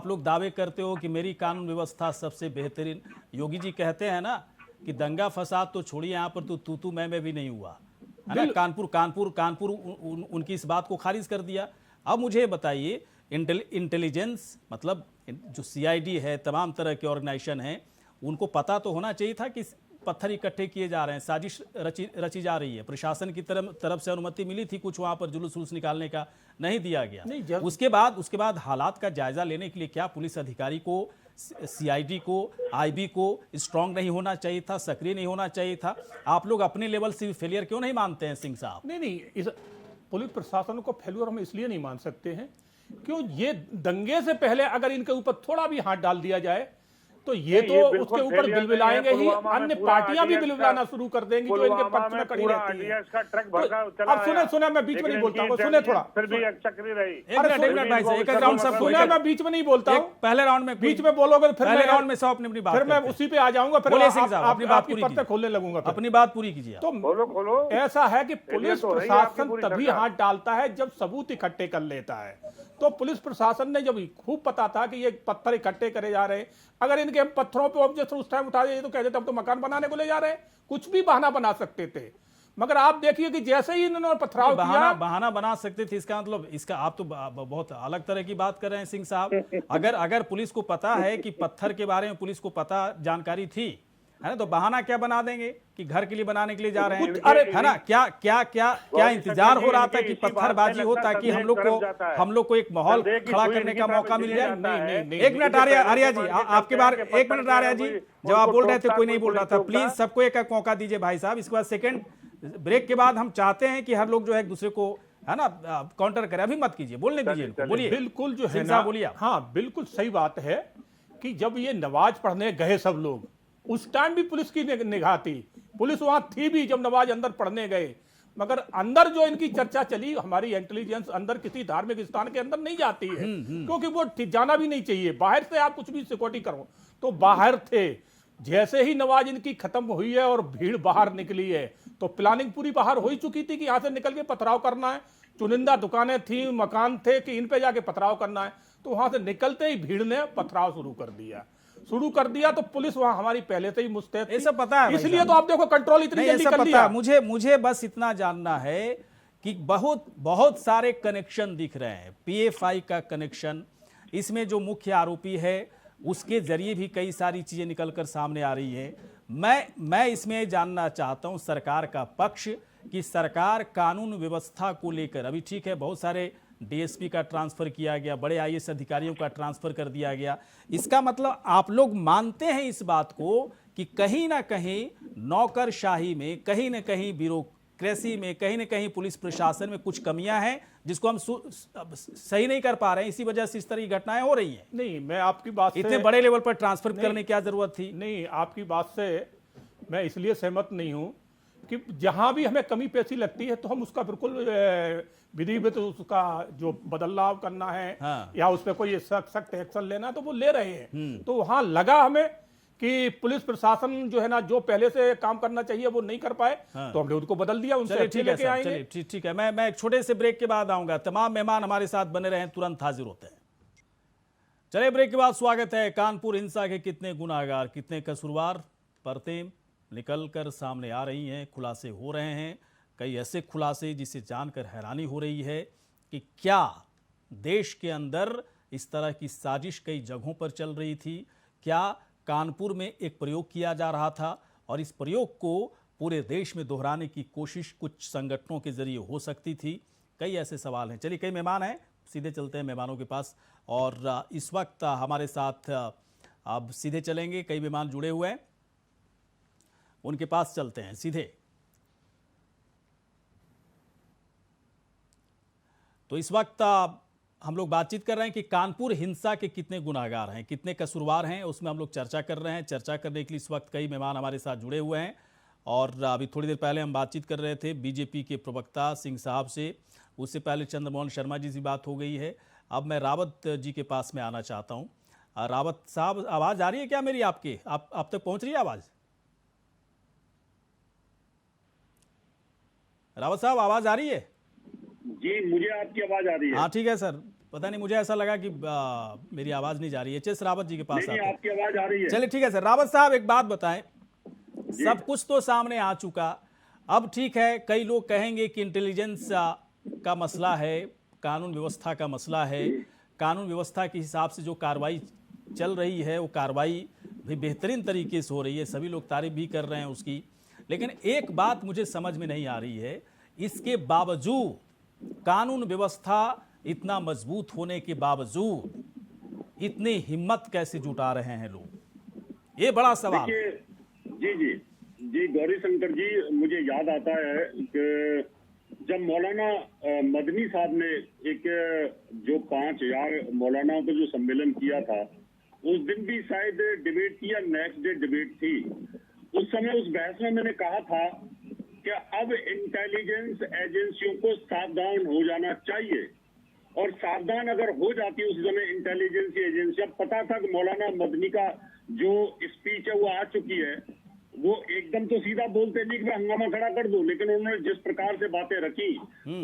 लोग दावे करते हो कि मेरी कानून व्यवस्था सबसे बेहतरीन? योगी जी कहते हैं ना कि दंगा फसाद तो छोड़िए, यहाँ पर तो तू मैं भी नहीं हुआ है ना। कानपुर उनकी इस बात को खारिज कर दिया। अब मुझे बताइए, इंटेलिजेंस मतलब जो सीआईडी है, तमाम तरह के ऑर्गेनाइजेशन हैं, उनको पता तो होना चाहिए था कि पत्थर इकट्ठे किए जा रहे हैं, साजिश रची जा रही है। प्रशासन की तरफ से अनुमति मिली थी कुछ वहां पर जुलूस निकालने का, नहीं दिया गया। उसके बाद हालात का जायजा लेने के लिए क्या पुलिस अधिकारी को, सीआईडी को, आईबी को स्ट्रांग नहीं होना चाहिए था, सक्रिय नहीं होना चाहिए था? आप लोग अपने लेवल से फेलियर क्यों नहीं मानते हैं सिंह साहब? नहीं, इस पुलिस प्रशासन को फेल्योर हम इसलिए नहीं मान सकते हैं क्यों, ये दंगे से पहले अगर इनके ऊपर थोड़ा भी हाथ डाल दिया जाए तो ये नहीं, तो ये उसके बिल्कुल ऊपर failure बिलबिलाएंगे नहीं ही, है। पुलवामा में अन्य पूरा पार्टियां भी RDS बिलबिलाना का- शुरू कर देंगी जो इनके पक्ष में खड़ी रहती है। RDS का ट्रक भड़का चला अब सुने मैं बीच में नहीं बोलता हूँ, सुने थोड़ा, फिर भी चक्री रही। एक मिनट भाई साहब, एक एक राउंड सबको सुने, मैं बीच में नहीं बोलता हूँ, पहले राउंड में बीच में बोलोगे फिर पहले मैं राउंड में सब अपनी अपनी बात फिर मैं करते हैं। उसी पे आ जाऊंगा, फिर बोलिए सिंह साहब, आप- अपनी बात आपकी पूरी पत्ते कीजिए। खोलने लगूंगा फिर। अपनी बात पूरी कीजिए आप। तो खोलो ऐसा है कि पुलिस तो रही है आपकी प्रशासन पूरी तभी सरकार। हाथ डालता है जब सबूत इकट्ठे कर लेता है। तो पुलिस प्रशासन ने जब खूब पता था कि ये पत्थर इकट्ठे करे जा रहे हैं, अगर इनके हम पत्थरों पे ऑब्जेक्ट उस टाइम उठा दिए तो कहते थे अब तो मकान बनाने को ले जा रहे हैं, कुछ भी बहाना बना सकते थे। मगर आप देखिए कि जैसे ही इन्होंने पथराव किया, बहाना बना सकते थे, इसका मतलब इसका आप तो बहुत अलग तरह की बात कर रहे हैं सिंह साहब। अगर पुलिस को पता है कि पत्थर के बारे में पुलिस को पता जानकारी थी, है ना, तो बहाना क्या बना देंगे कि घर के लिए बनाने के लिए जा रहे हैं, अरे है ना, क्या क्या क्या क्या इंतजार हो रहा था कि पत्थरबाजी हो ताकि हम लोग को एक माहौल खड़ा करने का मौका मिल जाए। नहीं, एक मिनट आर्या जी, आपके बारे एक मिनट आर्या जी, जब आप बोल रहे थे कोई नहीं बोल रहा था, प्लीज सबको एक एक मौका दीजिए भाई साहब। इसके बाद सेकंड ब्रेक के बाद हम चाहते हैं कि हर लोग जो है एक दूसरे को, है ना, काउंटर करे। अभी मत कीजिए, बोलने दीजिए इनको, बोलिए। बिल्कुल जो है ना, बोलिए। हाँ बिल्कुल सही बात है कि जब ये नमाज पढ़ने गए सब लोग, उस टाइम भी पुलिस की निगाह थी, पुलिस वहां थी भी जब नमाज अंदर पढ़ने गए। मगर अंदर जो इनकी चर्चा चली, हमारी इंटेलिजेंस अंदर किसी धार्मिक स्थान के अंदर नहीं जाती है, क्योंकि वो जाना भी नहीं चाहिए। बाहर से आप कुछ भी सिक्योरिटी करो, तो बाहर थे। जैसे ही नमाज इनकी खत्म हुई है और भीड़ बाहर निकली है, तो प्लानिंग पूरी बाहर हो ही चुकी थी कि यहां से निकल के पथराव करना है। चुनिंदा दुकानें थी, मकान थे कि इन पे जाके पथराव करना है। तो वहां से निकलते ही भीड़ ने पथराव शुरू कर दिया। तो पुलिस वहां हमारी पहले से ही मुस्तैद थी, ये सब पता है, इसलिए तो आप देखो कंट्रोल इतनी जल्दी कर लिया। मुझे बस इतना जानना है कि बहुत सारे कनेक्शन दिख रहे हैं, पीएफआई का कनेक्शन, इसमें जो मुख्य आरोपी है उसके जरिए भी कई सारी चीजें निकलकर सामने आ रही है। मैं इसमें जानना चाहता हूं सरकार का पक्ष, कि सरकार कानून व्यवस्था को लेकर, अभी ठीक है बहुत सारे डीएसपी का ट्रांसफर किया गया, बड़े आईएएस अधिकारियों का ट्रांसफर कर दिया गया, इसका मतलब आप लोग मानते हैं इस बात को कि कहीं ना कहीं नौकरशाही में, कहीं ना कहीं ब्यूरोक्रेसी में, कहीं ना कहीं पुलिस प्रशासन में कुछ कमियां हैं जिसको हम सही नहीं कर पा रहे हैं, इसी वजह से इस तरह की घटनाएं हो रही हैं। नहीं, मैं आपकी बात से, इतने बड़े लेवल पर ट्रांसफर करने की क्या जरूरत थी? नहीं, आपकी बात से मैं इसलिए सहमत नहीं हूं कि जहां भी हमें कमी पेशी लगती है तो हम उसका बिल्कुल विधिवत उसका जो बदलाव करना है, हाँ। या उस पर कोई सख्त एक्शन लेना, तो वो ले रहे हैं। तो वहां लगा हमें कि पुलिस प्रशासन जो है ना, जो पहले से काम करना चाहिए वो नहीं कर पाए, हाँ। तो हमने उनको बदल दिया, उनसे चलिए ठीक है लेके सर, आएंगे। चलिए ठीक है, मैं एक छोटे से ब्रेक के बाद आऊंगा। तमाम मेहमान हमारे साथ बने रहें, तुरंत हाजिर होते हैं। चलिए ब्रेक के बाद स्वागत है। कानपुर हिंसा के कितने गुनाहगार, कितने कसूरवार, परतें निकलकर सामने आ रही हैं, खुलासे हो रहे हैं। कई ऐसे खुलासे जिसे जानकर हैरानी हो रही है कि क्या देश के अंदर इस तरह की साजिश कई जगहों पर चल रही थी, क्या कानपुर में एक प्रयोग किया जा रहा था और इस प्रयोग को पूरे देश में दोहराने की कोशिश कुछ संगठनों के जरिए हो सकती थी। कई ऐसे सवाल हैं। चलिए, कई मेहमान हैं, सीधे चलते हैं मेहमानों के पास। और इस वक्त हमारे साथ अब सीधे चलेंगे, कई मेहमान जुड़े हुए हैं, उनके पास चलते हैं सीधे। तो इस वक्त हम लोग बातचीत कर रहे हैं कि कानपुर हिंसा के कितने गुनाहगार हैं, कितने कसूरवार हैं, उसमें हम लोग चर्चा कर रहे हैं। चर्चा करने के लिए इस वक्त कई मेहमान हमारे साथ जुड़े हुए हैं। और अभी थोड़ी देर पहले हम बातचीत कर रहे थे बीजेपी के प्रवक्ता सिंह साहब से, उससे पहले चंद्रमोहन शर्मा जी से बात हो गई है। अब मैं रावत जी के पास में आना चाहता हूँ। रावत साहब, आवाज़ आ रही है क्या मेरी आपके? आप तक पहुँच रही है आवाज़? रावत साहब, आवाज़ आ रही है? जी, मुझे आपकी आवाज आ रही है। हाँ ठीक है सर, पता नहीं मुझे ऐसा लगा कि मेरी आवाज़ नहीं जा रही है। एच.एस. रावत जी के पास आते हैं। आपकी आवाज आ रही है। चलिए ठीक है सर। रावत साहब, एक बात बताएं, सब कुछ तो सामने आ चुका, अब ठीक है, कई लोग कहेंगे कि इंटेलिजेंस का मसला है, कानून व्यवस्था का मसला है, कानून व्यवस्था के हिसाब से जो कार्रवाई चल रही है वो कार्रवाई भी बेहतरीन तरीके से हो रही है, सभी लोग तारीफ भी कर रहे हैं उसकी। लेकिन एक बात मुझे समझ में नहीं आ रही है, इसके बावजूद कानून व्यवस्था इतना मजबूत होने के बावजूद इतनी हिम्मत कैसे जुटा रहे हैं लोग, ये बड़ा सवाल। जी गौरी शंकर जी, मुझे याद आता है कि जब मौलाना मदनी साहब ने एक जो 5000 मौलानाओं का जो सम्मेलन किया था, उस दिन भी शायद डिबेट थी या नेक्स्ट डे डिबेट थी। उस समय उस बहस में मैंने कहा था कि अब इंटेलिजेंस एजेंसियों को सावधान हो जाना चाहिए, और सावधान अगर हो जाती उस समय इंटेलिजेंस एजेंसियां, पता था कि मौलाना मदनी का जो स्पीच है वो आ चुकी है, वो एकदम तो सीधा बोलते नहीं कि मैं हंगामा खड़ा कर दूं, लेकिन उन्होंने जिस प्रकार से बातें रखी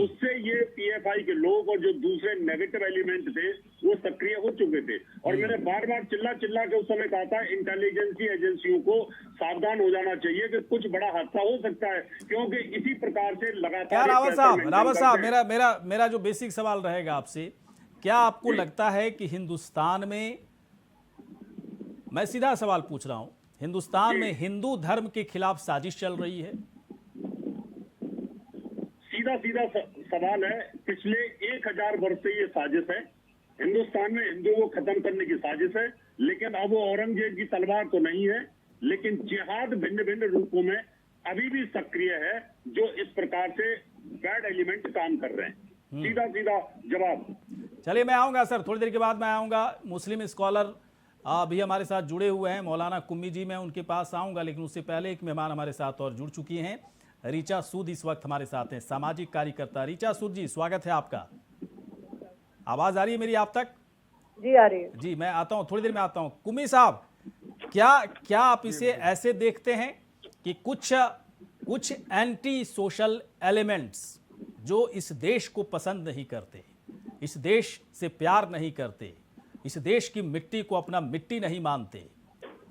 उससे ये पीएफआई के लोग और जो दूसरे नेगेटिव एलिमेंट थे वो सक्रिय हो चुके थे। और मैंने बार बार चिल्ला के उस समय कहा था इंटेलिजेंसी एजेंसियों को सावधान हो जाना चाहिए कि कुछ बड़ा हादसा हो सकता है, क्योंकि इसी प्रकार से लगातार। क्या रावत साहब, मेरा जो बेसिक सवाल रहेगा आपसे, क्या आपको लगता है कि हिंदुस्तान में, मैं सीधा सवाल पूछ रहा हूं, हिंदुस्तान में हिंदू धर्म के खिलाफ साजिश चल रही है? सीधा सवाल है, पिछले 1000 वर्ष से ये साजिश है। हिंदुस्तान में हिंदुओं को खत्म करने की साजिश है, लेकिन अब वो औरंगजेब की तलवार तो नहीं है, लेकिन जिहाद भिन्न भिन्न रूपों में अभी भी सक्रिय है, जो इस प्रकार से बैड एलिमेंट काम कर रहे हैं। सीधा जवाब। चलिए मैं आऊंगा सर, थोड़ी देर के बाद मैं आऊंगा। मुस्लिम स्कॉलर अभी हमारे साथ जुड़े हुए हैं, मौलाना कुम्मी जी, मैं उनके पास आऊंगा, लेकिन उससे पहले एक मेहमान हमारे साथ और जुड़ चुकी हैं। ऋचा सूद इस वक्त हमारे साथ हैं, सामाजिक कार्यकर्ता। ऋचा सूद जी, स्वागत है आपका। आवाज आ रही है मेरी आप तक? जी आ रही है। जी मैं आता हूं, थोड़ी देर में आता हूं। कुम्मी साहब, क्या आप इसे ऐसे देखते हैं कि कुछ एंटी सोशल एलिमेंट्स जो इस देश को पसंद नहीं करते, इस देश से प्यार नहीं करते, इस देश की मिट्टी को अपना मिट्टी नहीं मानते,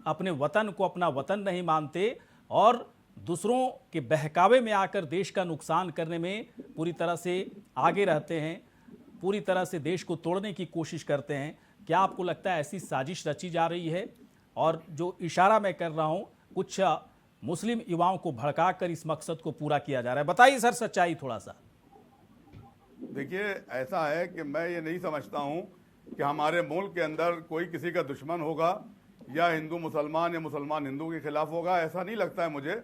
अपने वतन को अपना वतन नहीं मानते, और दूसरों के बहकावे में आकर देश का नुकसान करने में पूरी तरह से आगे रहते हैं, पूरी तरह से देश को तोड़ने की कोशिश करते हैं? क्या आपको लगता है ऐसी साजिश रची जा रही है? और जो इशारा मैं कर रहा हूं, कुछ मुस्लिम युवाओं को भड़काकर इस मकसद को पूरा किया जा रहा है? बताइए सर सच्चाई थोड़ा सा। देखिए, ऐसा है कि मैं ये नहीं समझता हूं कि हमारे मुल्क के अंदर कोई किसी का दुश्मन होगा या हिंदू मुसलमान या मुसलमान हिंदू के खिलाफ होगा। ऐसा नहीं लगता है मुझे,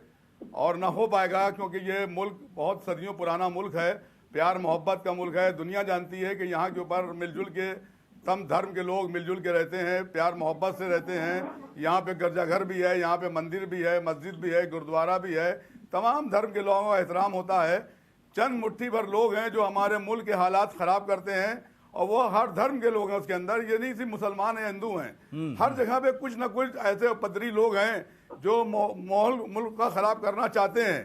और ना हो पाएगा, क्योंकि ये मुल्क बहुत सदियों पुराना मुल्क है, प्यार मोहब्बत का मुल्क है। दुनिया जानती है कि यहाँ के ऊपर मिलजुल के तमाम धर्म के लोग मिलजुल के रहते हैं, प्यार मोहब्बत से रहते हैं। यहाँ पे गिरजाघर भी है, यहाँ पे मंदिर भी है, मस्जिद भी है, गुरुद्वारा भी है, तमाम धर्म के लोगों का एहतराम होता है। चंद मुट्ठी भर लोग हैं जो हमारे मुल्क के हालात खराब करते हैं, और वो हर धर्म के लोग हैं उसके अंदर, ये नहीं सिर्फ मुसलमान है हिंदू हैं, हर जगह पे कुछ ना कुछ ऐसे उपद्रवी लोग हैं जो माहौल मुल्क का खराब करना चाहते हैं।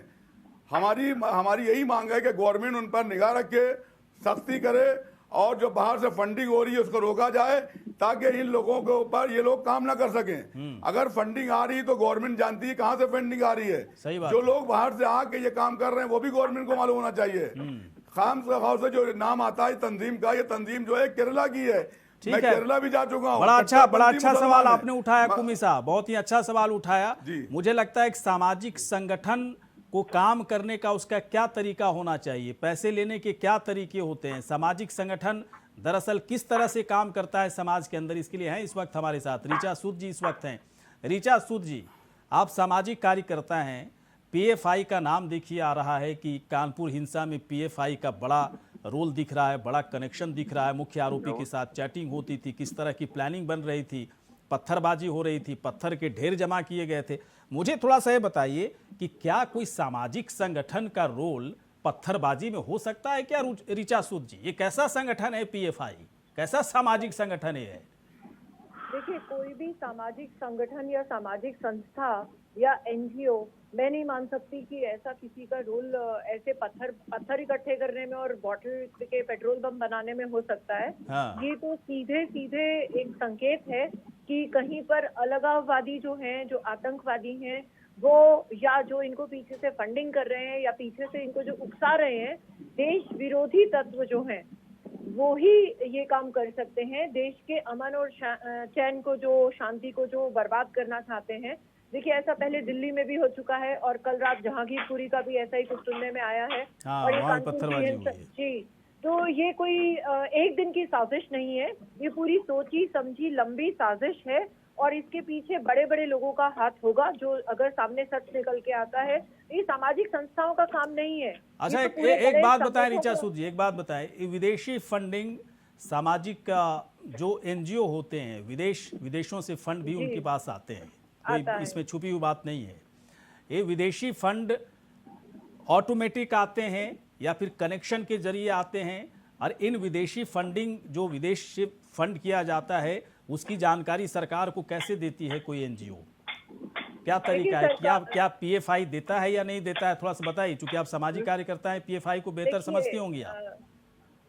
हमारी यही मांग है कि गवर्नमेंट उन पर निगाह रखे, सख्ती करे, और जो बाहर से फंडिंग हो रही है उसको रोका जाए, ताकि इन लोगों के ऊपर ये लोग काम ना कर सकें। अगर फंडिंग आ रही है तो गवर्नमेंट जानती है कहां से फंडिंग आ रही है। जो लोग बाहर से आके ये काम कर रहे हैं वो भी गवर्नमेंट को मालूम होना चाहिए। खाम से जो नाम आता है तंजीम का, ये तंजीम जो है केरला की है। मैं केरला भी जा चुका हूँ। बड़ा अच्छा सवाल आपने उठाया कुम्मी साहब, बहुत ही अच्छा सवाल उठाया। मुझे लगता है एक सामाजिक संगठन को काम करने का उसका क्या तरीका होना चाहिए, पैसे लेने के क्या तरीके होते हैं, सामाजिक संगठन दरअसल किस तरह से काम करता है समाज के अंदर, इसके लिए हैं इस वक्त हमारे साथ ऋचा सूद जी इस वक्त हैं। ऋचा सूद जी, आप सामाजिक कार्यकर्ता हैं, पीएफआई का नाम देखिए आ रहा है कि कानपुर हिंसा में पीएफआई का बड़ा रोल दिख रहा है, बड़ा कनेक्शन दिख रहा है, मुख्य आरोपी के साथ चैटिंग होती थी, किस तरह की प्लानिंग बन रही थी, पत्थरबाजी हो रही थी, पत्थर के ढेर जमा किए गए थे। मुझे थोड़ा सा ये बताइए कि क्या कोई सामाजिक संगठन का रोल पत्थरबाजी में हो सकता है क्या? ऋचा सूद जी, ये कैसा संगठन है पीएफआई, कैसा सामाजिक संगठन है? देखिए, कोई भी सामाजिक संगठन या सामाजिक संस्था या एनजीओ, मैं नहीं मान सकती कि ऐसा किसी का रोल ऐसे पत्थर इकट्ठे करने में और बॉटल के पेट्रोल बम बनाने में हो सकता है। ये तो सीधे एक संकेत है कि कहीं पर अलगाववादी जो हैं, जो आतंकवादी हैं, वो या जो इनको पीछे से फंडिंग कर रहे हैं या पीछे से इनको जो उकसा रहे हैं, देश विरोधी तत्व जो हैं, वो ही ये काम कर सकते हैं। देश के अमन और चैन को, जो शांति को जो बर्बाद करना चाहते हैं। देखिए, ऐसा पहले दिल्ली में भी हो चुका है, और कल रात जहांगीरपुरी का भी ऐसा ही कुछ सुनने में आया है। और ये कानपुर जी, तो ये कोई एक दिन की साजिश नहीं है, ये पूरी सोची समझी लंबी साजिश है, और इसके पीछे बड़े बड़े लोगों का हाथ होगा। जो अगर सामने सच निकल के आता है, ये सामाजिक संस्थाओं का काम नहीं है। अच्छा, एक बात बताएं ऋचा सूद जी, एक बात बताएं, विदेशी फंडिंग सामाजिक जो एनजीओ होते हैं, विदेशों से फंड भी उनके पास आते हैं, कोई इसमें छुपी हुई बात नहीं है। ये विदेशी फंड ऑटोमेटिक आते हैं या फिर कनेक्शन के जरिए आते हैं, और इन विदेशी फंडिंग जो विदेश से फंड किया जाता है उसकी जानकारी सरकार को कैसे देती है कोई एनजीओ? क्या तरीका है? क्या पीएफआई देता है या नहीं देता है? थोड़ा सा बताइए, क्योंकि आप सामाजिक कार्यकर्ता हैं, पीएफआई को बेहतर समझती होंगी आप।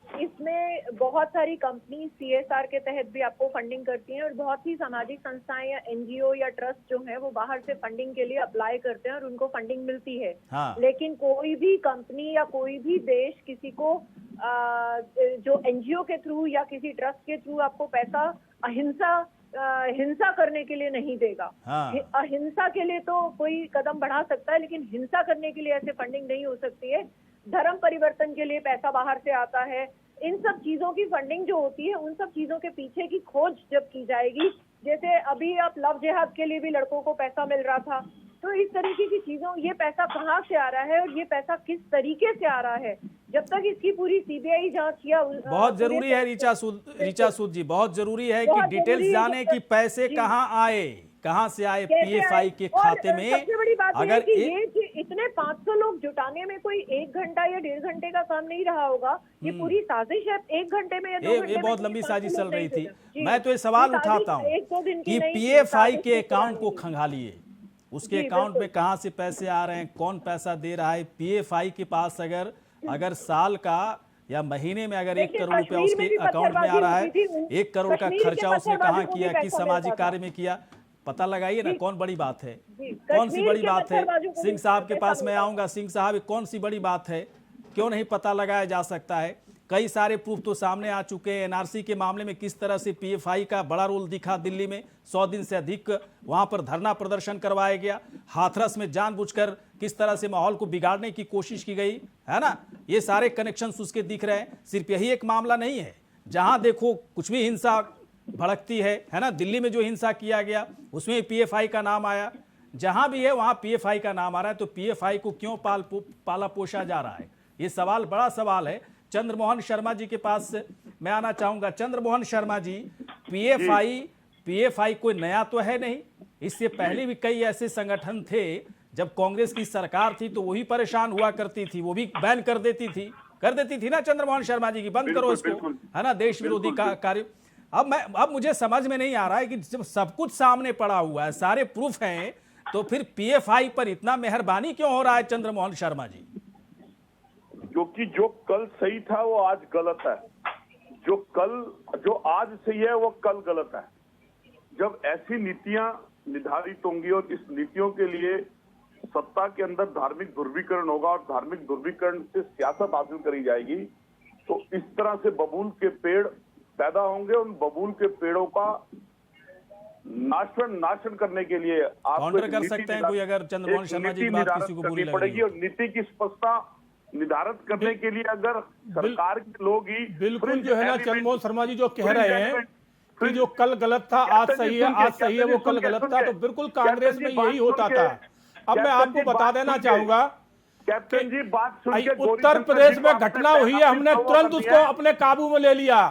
इसमें बहुत सारी कंपनी सीएसआर के तहत भी आपको फंडिंग करती हैं, और बहुत ही सामाजिक संस्थाएं या एनजीओ या ट्रस्ट जो है वो बाहर से फंडिंग के लिए अप्लाई करते हैं और उनको फंडिंग मिलती है। हाँ। लेकिन कोई भी कंपनी या कोई भी देश किसी को जो एनजीओ के थ्रू या किसी ट्रस्ट के थ्रू आपको पैसा हिंसा करने के लिए नहीं देगा। हाँ। अहिंसा के लिए तो कोई कदम बढ़ा सकता है, लेकिन हिंसा करने के लिए ऐसे फंडिंग नहीं हो सकती है। धर्म परिवर्तन के लिए पैसा बाहर से आता है। इन सब चीजों की फंडिंग जो होती है, उन सब चीजों के पीछे की खोज जब की जाएगी, जैसे अभी आप लव जिहाद के लिए भी लड़कों को पैसा मिल रहा था, तो इस तरीके की चीजों, ये पैसा कहाँ से आ रहा है और ये पैसा किस तरीके से आ रहा है, जब तक इसकी पूरी सीबीआई जांच या बहुत जरूरी है ऋचा सूद जी, बहुत जरूरी है कि डिटेल्स जाने कि पैसे कहाँ आए, कहाँ से आए पीएफआई के खाते में। सबसे बड़ी बात अगर कि ये इतने 500 लोग जुटाने में कोई 1 घंटा या 1.5 घंटे का काम नहीं रहा होगा। ये पूरी साजिश है। 1 घंटे में या 2 घंटे ये में बहुत लंबी साजिश चल रही थी। जी। मैं तो ये सवाल उठाता हूँ कि पीएफआई के अकाउंट को खंगालिए, उसके अकाउंट में कहाँ से पैसे आ रहे हैं, कौन पैसा दे रहा है। पीएफआई के पास अगर साल का या महीने में अगर 1 करोड़ रुपया उसके अकाउंट में आ रहा है, 1 करोड़ का खर्चा उसने कहाँ किया, किस सामाजिक कार्य में किया, पता लगाइए ना। कौन बड़ी बात है, कौन सी बड़ी बात है? सिंह साहब के पास मैं आऊंगा। सिंह साहब, कौन सी बड़ी बात है, क्यों नहीं पता लगाया जा सकता है? कई सारे प्रूफ तो सामने आ चुके हैं। एनआरसी के मामले में किस तरह से पीएफआई का बड़ा रोल दिखा दिल्ली में, 100 दिन से अधिक वहां पर धरना प्रदर्शन करवाया गया। हाथरस में जानबूझकर किस तरह से माहौल को बिगाड़ने की कोशिश की गई है ना। ये सारे कनेक्शंस उसके दिख रहे हैं। सिर्फ यही एक मामला नहीं है, जहां देखो कुछ भी हिंसा भड़कती है ना। दिल्ली में जो हिंसा किया गया उसमें पीएफआई का नाम आया, जहां भी है वहां पीएफआई का नाम आ रहा है। तो पीएफआई को क्यों पाला पोषा जा रहा है, ये सवाल, बड़ा सवाल है। चंद्रमोहन शर्मा जी के पास मैं आना चाहूंगा। चंद्रमोहन शर्मा जी, पीएफआई कोई नया तो है नहीं, इससे पहले भी कई ऐसे संगठन थे। जब कांग्रेस की सरकार थी तो वही परेशान हुआ करती थी, वो भी बैन कर देती थी ना चंद्रमोहन शर्मा जी की, बंद करो इसको, है ना, देश विरोधी कार्य। अब मुझे समझ में नहीं आ रहा है कि जब सब कुछ सामने पड़ा हुआ है, सारे प्रूफ हैं, तो फिर पीएफआई पर इतना मेहरबानी क्यों हो रहा है चंद्रमोहन शर्मा जी? क्योंकि जो कल सही था वो आज गलत है, जो आज सही है वो कल गलत है। जब ऐसी नीतियां निर्धारित होंगी और इस नीतियों के लिए सत्ता के अंदर धार्मिक ध्रुवीकरण होगा और धार्मिक ध्रुवीकरण से सियासत हासिल करी जाएगी, तो इस तरह से बबूल के पेड़ पैदा होंगे। उन बबूल के पेड़ों का नाशन करने के लिए काउंटर कर सकते हैं कोई, अगर चंद्रमोहन शर्मा जी की बात किसी को बुरी पड़ेगी। और नीति की स्पष्टता निर्धारित करने के लिए अगर सरकार के लोग ही बिल्कुल जो है ना चंद्रमोहन शर्मा जी जो कह रहे हैं कि जो कल गलत था आज सही है, आज सही है वो कल गलत था, तो बिल्कुल कांग्रेस में यही होता था। अब मैं आपको बता देना चाहूंगा, कैप्टन जी बात सुन के उत्तर प्रदेश में घटना हुई है, हमने तुरंत उसको अपने काबू में ले लिया।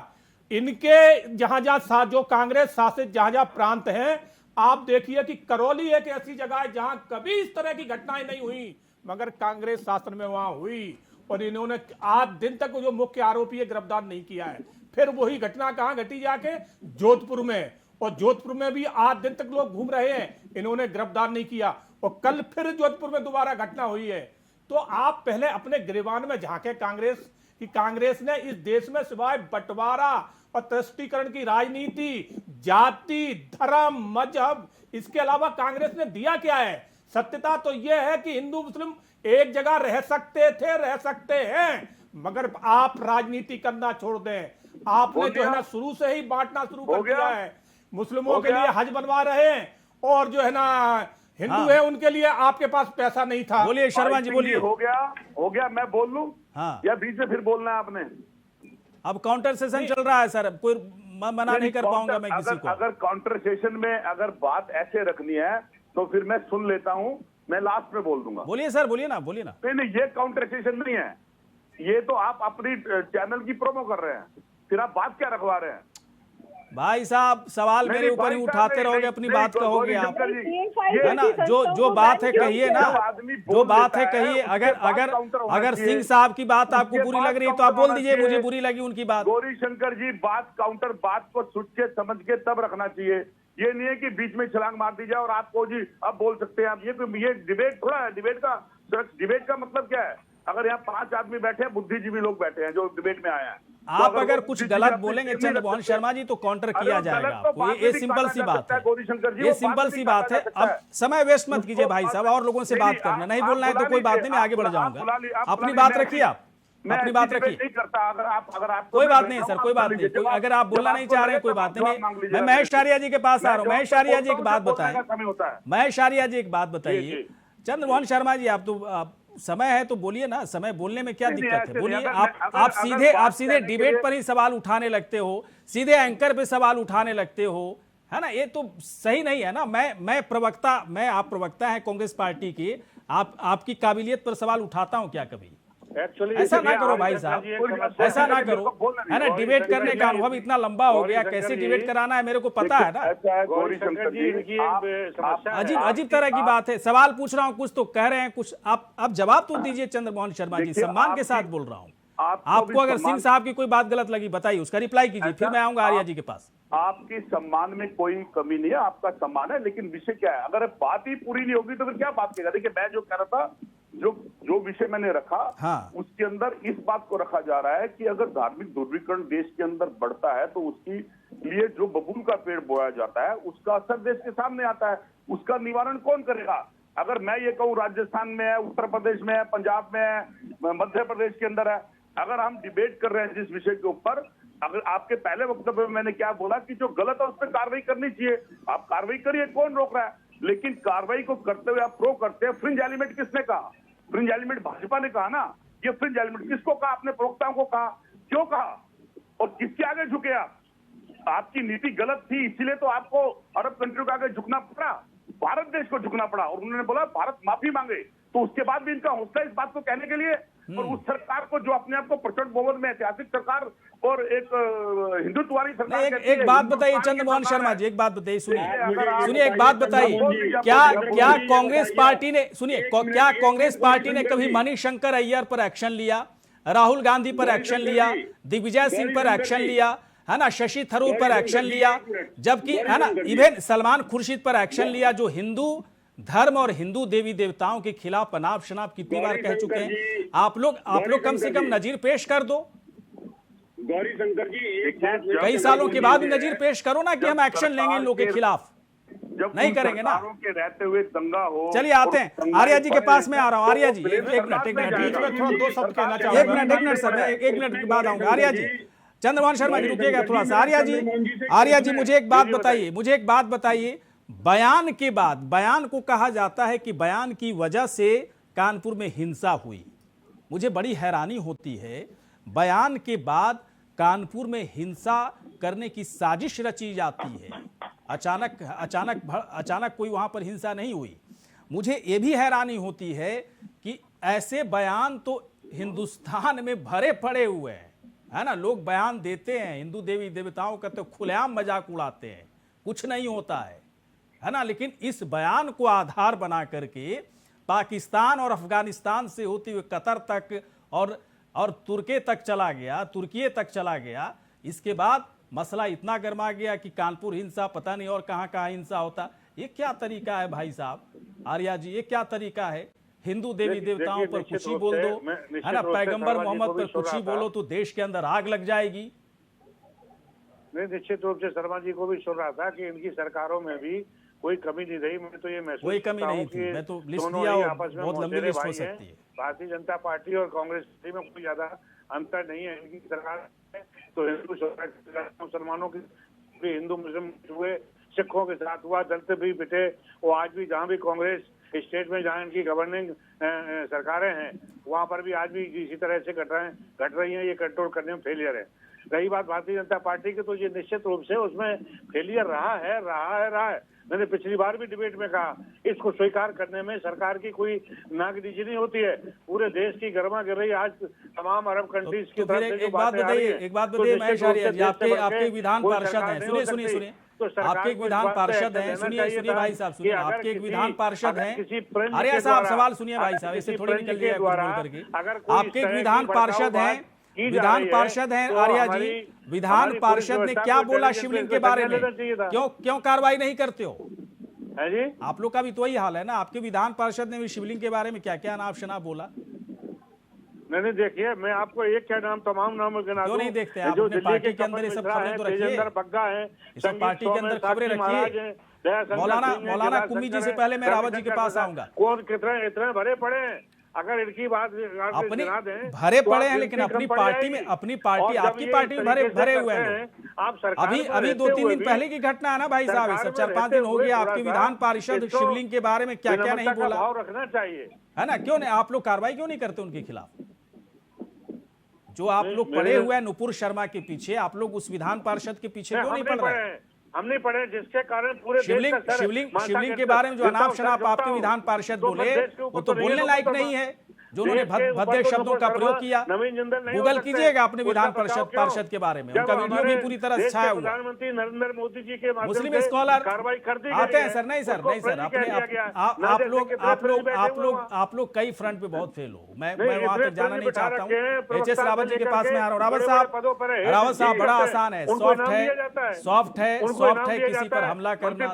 इनके जहां जो कांग्रेस शासित जहां प्रांत हैं, आप देखिए कि करौली एक ऐसी जगह है जहां कभी इस तरह की घटनाएं नहीं हुई, मगर कांग्रेस शासन में वहां हुई। और इन्होंने आज दिन तक जो मुख्य आरोपी है गिरफ्तार नहीं किया है। फिर वही घटना कहां घटी, जाके जोधपुर में, और जोधपुर में भी आज दिन तक लोग घूम रहे हैं, इन्होंने गिरफ्तार नहीं किया। और कल फिर जोधपुर में दोबारा घटना हुई है। तो आप पहले अपने गिरबान में झांके कांग्रेस ने इस देश में सिवाय बंटवारा और तुष्टीकरण की राजनीति, जाति, धर्म, मजहब, इसके अलावा कांग्रेस ने दिया क्या है? सत्यता तो यह है कि हिंदू मुस्लिम एक जगह रह सकते हैं, मगर आप राजनीति करना छोड़ दें। आपने जो है ना शुरू से ही बांटना शुरू कर दिया है। मुस्लिमों के लिए हज बनवा रहे हैं और जो है ना हिंदू है उनके लिए आपके पास पैसा नहीं था। बोलिए शर्मा जी, बोलिए। हो गया मैं बोल लूं या बीच में फिर बोलना है आपने? अब काउंटर सेशन चल रहा है सर, कोई मना नहीं कर पाऊंगा मैं किसी को। अगर काउंटर सेशन में अगर बात ऐसे रखनी है तो फिर मैं सुन लेता हूं, मैं लास्ट में बोल दूंगा। बोलिए सर, बोलिए ना। नहीं, ये काउंटर सेशन नहीं है, ये तो आप अपनी चैनल की प्रोमो कर रहे हैं। फिर आप बात क्या रखवा रहे हैं? भाई साहब सवाल मेरे ऊपर ही उठाते रहोगे, अपनी बात कहोगे आप, है ना? जो बात है कहिए ना, जो बात है कहिए। अगर सिंह साहब की बात आपको बुरी लग रही है तो आप बोल दीजिए मुझे बुरी लगी उनकी बात। गौरी शंकर जी, बात काउंटर बात को सोच के समझ के तब रखना चाहिए। ये नहीं है कि बीच में छलांग मार दी जाए और आपको जी अब बोल सकते हैं आप। ये डिबेट थोड़ा है। डिबेट का मतलब क्या है? अगर यहाँ 5 आदमी बैठे हैं, बुद्धिजीवी लोग बैठे हैं जो डिबेट में आए हैं, आप अगर कुछ गलत बोलेंगे चंद्रमोहन शर्मा जी तो काउंटर किया जाएगा आपको। ये सिंपल सी बात है, ये सिंपल सी बात है। अब समय वेस्ट मत कीजिए भाई साहब, और लोगों से बात करना नहीं बोलना है तो कोई बात नहीं, मैं आगे बढ़ जाऊंगा। अपनी बात रखिए, आप अपनी बात रखिए, कोई बात नहीं सर, कोई बात नहीं। अगर आप बोलना नहीं चाह रहे हैं कोई बात नहीं। मैं महेश आर्या जी के पास आ रहा हूँ। महेश आर्या जी एक बात बताएं, महेश आर्या जी एक बात बताइए। चंद्रमोहन शर्मा जी आप तो समय है तो बोलिए ना, समय बोलने में क्या दिक्कत है, बोलिए। आप सीधे डिबेट पर ही सवाल उठाने लगते हो, सीधे एंकर पे सवाल उठाने लगते हो, है ना? ये तो सही नहीं है ना। आप प्रवक्ता हैं कांग्रेस पार्टी की, आपकी काबिलियत पर सवाल उठाता हूं क्या कभी? एक्चुअली ऐसा ना करो भाई साहब, ऐसा ना करो, है ना? डिबेट करने का अनुभव इतना लंबा हो गया, कैसे डिबेट कराना है मेरे को पता है ना। अजीब तरह की बात है। सवाल पूछ रहा हूँ, कुछ तो कह रहे हैं, कुछ आप जवाब तो दीजिए चंद्रमोहन शर्मा जी, सम्मान के साथ बोल रहा हूँ। आपको अगर सिंह साहब की कोई बात गलत लगी बताइए, उसका रिप्लाई कीजिए, फिर मैं आऊंगा आर्या जी के पास। आपके सम्मान में कोई कमी नहीं है, आपका सम्मान है, लेकिन विषय क्या है? अगर बात ही पूरी नहीं होगी तो फिर क्या बात करेगा? देखिए, मैं जो कह रहा था, जो विषय मैंने रखा, हाँ। उसके अंदर इस बात को रखा जा रहा है कि अगर धार्मिक ध्रुवीकरण देश के अंदर बढ़ता है तो उसकी लिए जो बबूल का पेड़ बोया जाता है उसका असर देश के सामने आता है। उसका निवारण कौन करेगा? अगर मैं ये कहूँ राजस्थान में है, उत्तर प्रदेश में है, पंजाब में है, मध्य प्रदेश के अंदर है, अगर हम डिबेट कर रहे हैं जिस विषय के ऊपर, अगर आपके पहले वक्तव्य में मैंने क्या बोला कि जो गलत है उस पर कार्रवाई करनी चाहिए, आप कार्रवाई करिए, कौन रोक रहा है? लेकिन कार्रवाई को करते हुए आप प्रो करते हैं। फ्रिंज एलिमेंट किसने कहा? फ्रिंज एलिमेंट भाजपा ने कहा ना। ये फ्रिंज एलिमेंट किसको कहा? आपने प्रवक्ताओं को कहा, क्यों कहा और किसके आगे झुके आप? आपकी नीति गलत थी, इसीलिए तो आपको अरब कंट्रियों के आगे झुकना पड़ा, भारत देश को झुकना पड़ा, और उन्होंने बोला भारत माफी मांगे। तो उसके बाद भी इनका हौसला इस बात को कहने के लिए, और उस सरकार को जो अपने आप को प्रचंड बहुमत में ऐतिहासिक सरकार और एक हिंदुत्ववादी सरकार। एक बात बताइए चंद्रमोहन शर्मा जी, एक बात बताइए, सुनिए एक बात बताइए, क्या कांग्रेस पार्टी ने, सुनिए, क्या कांग्रेस पार्टी ने कभी मणिशंकर अय्यर पर एक्शन लिया, राहुल गांधी पर एक्शन लिया, दिग्विजय सिंह पर एक्शन लिया, है ना, शशि थरूर पर एक्शन लिया, जबकि है ना इवन सलमान खुर्शीद पर एक्शन लिया, जो हिंदू धर्म और हिंदू देवी देवताओं के खिलाफ अनाप शनाप कितनी बार कह चुके हैं। आप लोग कम से कम नजीर पेश कर दो। गौरी शंकर जी, कई सालों के बाद नजीर पेश करो ना कि हम एक्शन लेंगे इन लोगों के खिलाफ। नहीं करेंगे ना, के रहते हुए दंगा हो। चलिए आते हैं आर्या जी के पास में आ रहा हूं। आर्या जी एक मिनट सर, मैं एक मिनट के बाद आऊंगा। आर्या जी, चंद्रमोहन शर्मा जी रुकिएगा थोड़ा सा। आर्या जी मुझे एक बात बताइए, बयान के बाद, बयान को कहा जाता है कि बयान की वजह से कानपुर में हिंसा हुई। मुझे बड़ी हैरानी होती है, बयान के बाद कानपुर में हिंसा करने की साजिश रची जाती है, अचानक कोई वहां पर हिंसा नहीं हुई। मुझे यह भी हैरानी होती है कि ऐसे बयान तो हिंदुस्तान में भरे पड़े हुए हैं, है ना। लोग बयान देते हैं, हिंदू देवी देवताओं का तो खुलेआम मजाक उड़ाते हैं, कुछ नहीं होता है ना। लेकिन इस बयान को आधार बना करके पाकिस्तान और अफगानिस्तान से होते हुए कतर तक और तुर्की तक चला गया। इसके बाद मसला इतना गर्मा गया कि कानपुर हिंसा, पता नहीं और कहां हिंसा होता। ये क्या तरीका है भाई साहब? आर्या जी, ये क्या तरीका है? हिंदू देवी देवताओं पर कुछ ही बोल दो, है ना, पैगंबर मोहम्मद पर कुछ ही बोलो तो देश के अंदर आग लग जाएगी। नहीं, निश्चित रूप से शर्मा जी को भी सुन रहा था कि इनकी सरकारों में भी कोई कमी नहीं रही। मैं तो ये महसूस कोई कमी नहीं थी, मैं तो लिस्ट दिया, बहुत लंबी लिस्ट हो सकती है। भारतीय जनता पार्टी और कांग्रेस में कोई ज्यादा अंतर नहीं है। इनकी सरकार तो हिंदू मुसलमानों की, हिंदू मुस्लिम हुए, सिखों के साथ हुआ, दलित भी पिटे, और आज भी जहाँ भी कांग्रेस स्टेट में जहाँ इनकी गवर्निंग सरकारें हैं वहां पर भी आज भी इसी तरह से घट रही हैं। ये कंट्रोल करने में फेलियर है। रही बात भारतीय जनता पार्टी की, तो ये निश्चित रूप से उसमें फेलियर रहा है। मैंने पिछली बार भी डिबेट में कहा, इसको स्वीकार करने में सरकार की कोई नागडीजी नहीं होती है। पूरे देश की गर्मा गिर रही आज तमाम अरब कंट्रीज की तरफ से जो बातें आ रही हैं। एक बात बताइए महेश आर्य जी, आपके विधान पार्षद हैं, सुनिए आपके एक विधान पार्षद हैं, सुनिए भाई साहब, सुनिए आपके एक विधान पार्षद हैं। आर्य साहब सवाल सुनिए भाई साहब, इससे थोड़ी निकल जाइए करके। आपके एक विधान पार्षद हैं आर्या जी, विधान पार्षद ने क्या बोला शिवलिंग के बारे में? क्यों कार्रवाई नहीं करते हो? है जी, आप लोग का भी तो वही हाल है ना। आपके विधान पार्षद ने भी शिवलिंग के बारे में क्या क्या अनाप शनाप बोला? नहीं देखिए, मैं आपको एक क्या नाम, तमाम नाम गिना क्यों नहीं देखते आप? अपने पार्टी के अंदर ये सब खबरें तो रखिए, बग्गा है, सब पार्टी के अंदर खबरें रखिए। मौलाना कुम्मी जी से पहले मैं रावत जी के पास आऊंगा। कौन कितने इतने भरे पड़े हैं? अगर इनकी बात अपनी भरे पड़े हैं, लेकिन अपनी पार्टी में, आपकी पार्टी में भरे हुए हैं। आप सरकार अभी 2-3 दिन पहले की घटना है ना भाई साहब, ये सब 4-5 दिन हो गया। आपके विधान पार्षद शिवलिंग के बारे में क्या क्या नहीं बोला, भाव रखना चाहिए, है ना? क्यों नहीं आप लोग कार्रवाई क्यों नहीं करते उनके खिलाफ? जो आप लोग पड़े हुए हैं नुपुर शर्मा के पीछे, आप लोग उस विधान पार्षद के पीछे क्यों नहीं पड़ रहे? हम नहीं पढ़े, जिसके कारण पूरे शिवलिंग के बारे में जो अनाप शनाप आपके विधान पार्षद बोले, वो तो बोलने लायक नहीं है। जो उन्होंने भद्दे शब्दों का प्रयोग किया, गूगल कीजिएगा अपने विधान पार्षद के बारे में, उनका वीडियो भी पूरी तरह छाया हुआ। प्रधानमंत्री नरेंद्र मोदी जी के मुस्लिम स्कॉलर कार्रवाई कर दी आते हैं सर। नहीं सर आप लोग कई फ्रंट पे बहुत फेल हो। मैं वहां तक जाना नहीं चाहता हूँ। एच एस रावत जी के पास में आ रहा हूँ। रावत साहब बड़ा आसान है, सॉफ्ट है किसी पर हमला करना।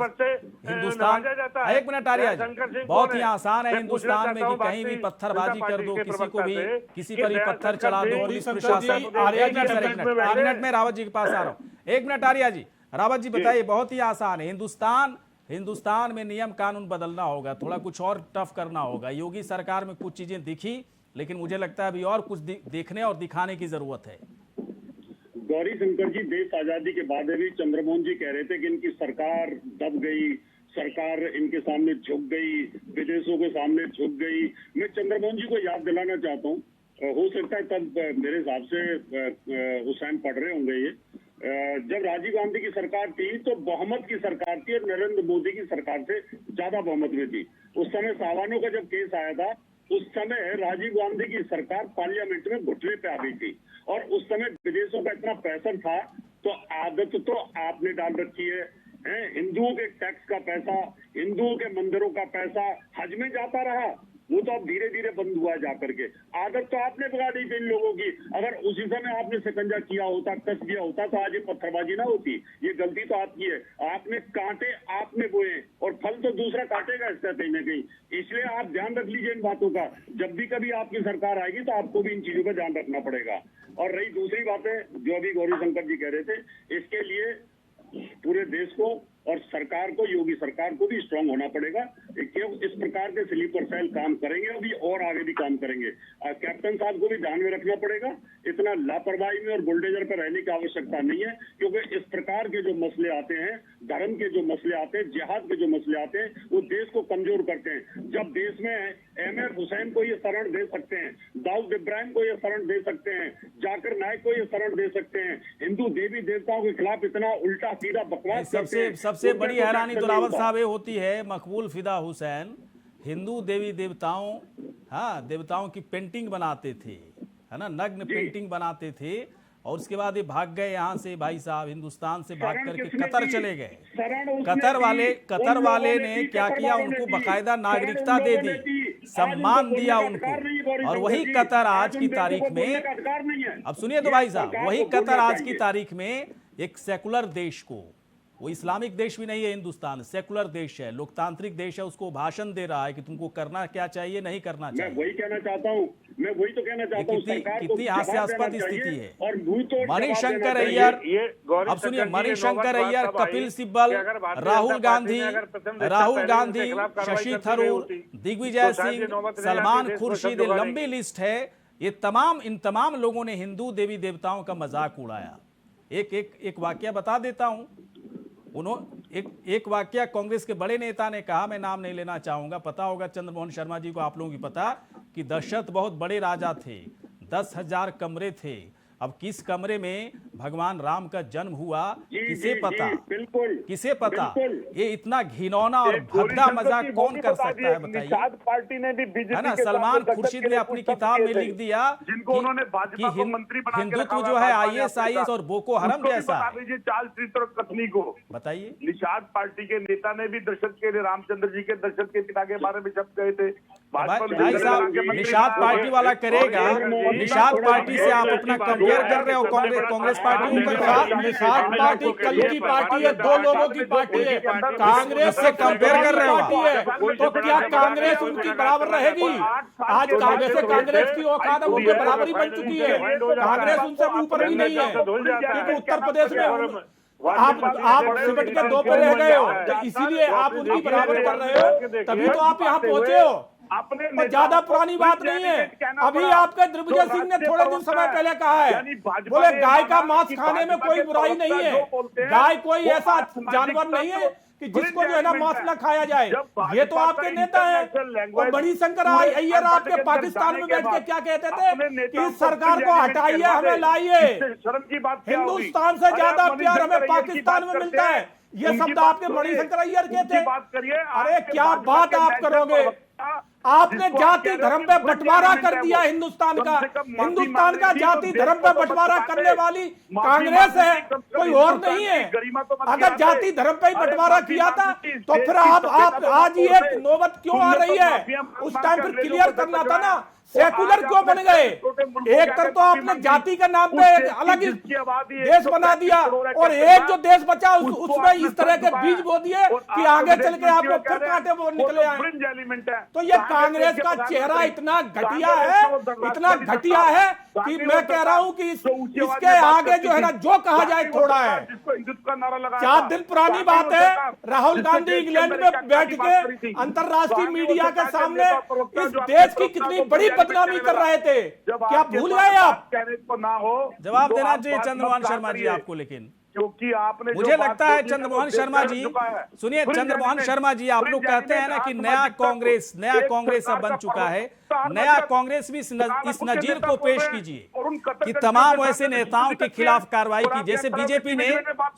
हिंदुस्तान, एक मिनट आर्या जी, बहुत ही आसान है हिंदुस्तान में कि कहीं भी पत्थरबाजी कर दो, किसी को भी, किसी पर भी पत्थर चला दो। पुलिस प्रशासन, एक मिनट में रावत जी के पास आ रहा हूं। एक मिनट आर्या जी, रावत जी बताइए, बहुत ही आसान है। हिंदुस्तान में नियम कानून बदलना होगा, थोड़ा कुछ और टफ करना होगा। योगी सरकार में कुछ चीजें दिखी, लेकिन मुझे लगता है अभी और कुछ देखने और दिखाने की जरूरत है। गौरी शंकर जी, देश आजादी के बाद भी चंद्रमोहन जी कह रहे थे कि इनकी सरकार दब गई, सरकार इनके सामने झुक गई, विदेशों के सामने झुक गई। मैं चंद्रमोहन जी को याद दिलाना चाहता हूँ, हो सकता है तब मेरे हिसाब से उस टाइम पढ़ रहे होंगे ये, जब राजीव गांधी की सरकार थी तो बहुमत की सरकार थी और नरेंद्र मोदी की सरकार से ज्यादा बहुमत में थी। उस समय सावानों का जब केस आया था, उस समय राजीव गांधी की सरकार पार्लियामेंट में घुटने पे आ गई थी और उस समय विदेशों का इतना प्रेशर था। तो आदत तो आपने डाल रखी है, हिंदुओं के टैक्स का पैसा, हिंदुओं के मंदिरों का पैसा हज में जाता रहा, वो तो अब धीरे धीरे बंद हुआ जाकर के। आदत तो आपने बिगाड़ी थी इन लोगों की। अगर उसी समय आपने शिकंजा किया होता, कस दिया होता, तो आज ये पत्थरबाजी ना होती। ये गलती तो आपकी है, आपने कांटे आपने बोए और फल तो दूसरा काटेगा इसका कहीं ना कहीं। इसलिए आप ध्यान रख लीजिए इन बातों का। जब भी कभी आपकी सरकार आएगी तो आपको भी इन चीजों का ध्यान रखना पड़ेगा। और रही दूसरी बातें जो अभी गौरी शंकर जी कह रहे थे, इसके लिए पूरे देश को और सरकार को, योगी सरकार को भी स्ट्रांग होना पड़ेगा। क्यों इस प्रकार के स्लीपर सेल काम करेंगे अभी और आगे भी काम करेंगे। कैप्टन साहब को भी ध्यान में रखना पड़ेगा। इतना लापरवाही में और बुलडोजर पर रहने की आवश्यकता नहीं है, क्योंकि इस प्रकार के जो मसले आते हैं, धर्म के जो मसले आते हैं, जिहाद के जो मसले आते हैं, वो देश को कमजोर करते हैं। जब देश में एमएफ हुसैन को ये शरण दे सकते हैं, दाऊद इब्राहिम को ये शरण दे सकते हैं, जाकिर नाइक को ये शरण दे सकते हैं, हिंदू देवी देवताओं के खिलाफ इतना उल्टा सीधा बकवास करते हैं। सबसे बड़ी हैरानी तो रावत साहब ये होती है, मकबूल फिदा हुसैन हिंदू देवी देवताओं, हाँ, देवताओं की पेंटिंग बनाते थे, है ना, नग्न पेंटिंग बनाते थे, और उसके बाद ये भाग गए यहाँ से भाई साहब, हिंदुस्तान से भाग करके कतर चले गए। कतर वाले ने क्या किया, उनको बाकायदा नागरिकता दे दी, सम्मान दिया उनको। और वही कतर आज की तारीख में, अब सुनिए तो भाई साहब, वही कतर आज की तारीख में एक सेकुलर देश को, वो इस्लामिक देश भी नहीं है हिंदुस्तान, सेकुलर देश है, लोकतांत्रिक देश है, उसको भाषण दे रहा है कि तुमको करना क्या चाहिए, नहीं करना चाहिए। मैं वही कहना चाहता हूँ, मैं वही तो कहना चाहता हूँ। कितनी हास्यास्पद स्थिति है। और मणिशंकर अय्यर, अब सुनिए, मणिशंकर अय्यर, कपिल सिब्बल, राहुल गांधी, शशि थरूर, दिग्विजय सिंह, सलमान खुर्शीद, लंबी लिस्ट है। ये इन तमाम लोगों ने हिंदू देवी देवताओं का मजाक उड़ाया। एक वाकया बता देता हूं। एक वाकया कांग्रेस के बड़े नेता ने कहा, मैं नाम नहीं लेना चाहूंगा, पता होगा चंद्रमोहन शर्मा जी को, आप लोगों की पता, कि दशरथ बहुत बड़े राजा थे, 10,000 कमरे थे, अब किस कमरे में भगवान राम का जन्म हुआ जी, किसे जी, पता, जी, बिल्कुल किसे पता। बिल्कुल। ये इतना घिनौना और भद्दा मजाक कौन कर सकता है बताइए, निषाद पार्टी ने भी बीजेपी है ना। के साथ सलमान गठबंधन खुर्शीद के ने लिए अपनी कुछ किताब शब्द में किए लिख थे, दिया जिनको उन्होंने भाजपा को मंत्री बना के हिंदुत्व रखा जो हुआ है भाजपा ने आईएस अपने साथ। और बोको हरम उसको भी जैसा बता है। दीजिए चार्ल्स ट्रीटर कथनी को। बताइए, निषाद पार्टी के नेता ने भी दशरथ के रामचंद्र जी के दशरथ के पिता के बारे में जब गए थे भाजपा में भाई साहब, निषाद पार्टी वाला करेगा, निषाद पार्टी से आप अपना कंपेयर कर रहे हो कांग्रेस पार्टी को। निषाद पार्टी कल की पार्टी है, दो लोगों की पार्टी है, कांग्रेस से कंपेयर कर रहे हो आप। पार्टी है, तो क्या कांग्रेस उनकी बराबर रहेगी? आज कांग्रेस की औकात अब उनके बराबरी बन चुकी है, कांग्रेस उनसे ऊपर भी नहीं है, क्योंकि उत्तर प्रदेश में आप सिमट के दो पे रह गए हो, तो इसीलिए आप उनकी बराबर कर रहे हो, तभी तो आप यहाँ पहुंचे हो। और ज्यादा पुरानी बात नहीं है, अभी आपके दिग्विजय सिंह ने थोड़े दिन समय पहले कहा है, बोले गाय का मांस खाने में कोई बुराई नहीं है, गाय कोई ऐसा जानवर नहीं है कि जिसको जो है ना मांस न खाया जाए। ये तो आपके नेता है। और मणिशंकर अय्यर आपके पाकिस्तान में बैठ के क्या कहते थे कि इस सरकार को हटाइए, हमें लाइए, हिंदुस्तान से ज्यादा प्यार हमें पाकिस्तान में मिलता है। ये शब्द आपके मणिशंकर अय्यर के थे। अरे क्या बात आप करोगे, आपने जाति धर्म पे बंटवारा कर दिया हिंदुस्तान का। हिंदुस्तान का जाति धर्म पे बंटवारा करने वाली कांग्रेस है, कोई और नहीं है। अगर जाति धर्म पे ही बंटवारा किया था तो फिर आप आज ये नौबत क्यों आ रही है? उस टाइम फिर क्लियर करना था ना, सेकुलर क्यों बन गए? एक तरफ तो आपने जाति के नाम पे एक अलग ही देश बना दिया, और एक जो देश बचा उसमें इस तरह के बीज बो दिए कि आगे चल के आप लोग फिर कांटे वो निकले आए। तो ये कांग्रेस का चेहरा इतना घटिया है, इतना घटिया है कि मैं कह रहा हूं कि इसके आगे जो है ना जो कहा जाए थोड़ा है। 4 दिन पुरानी बात है, राहुल गांधी इंग्लैंड में बैठ के अंतरराष्ट्रीय मीडिया के सामने इस देश की कितनी बड़ी बदनामी कर रहे थे, क्या भूल गए आप? कहने को ना हो, जवाब देना चाहिए चंद्रमोहन शर्मा जी आपको। लेकिन क्योंकि आपने मुझे लगता है चंद्रमोहन शर्मा जी, सुनिए चंद्रमोहन शर्मा जी, आप लोग कहते हैं ना कि नया कांग्रेस अब बन चुका है, नया कांग्रेस भी इस नजीर को पेश कीजिए कि तमाम ऐसे नेताओं के खिलाफ कार्रवाई की, जैसे बीजेपी ने,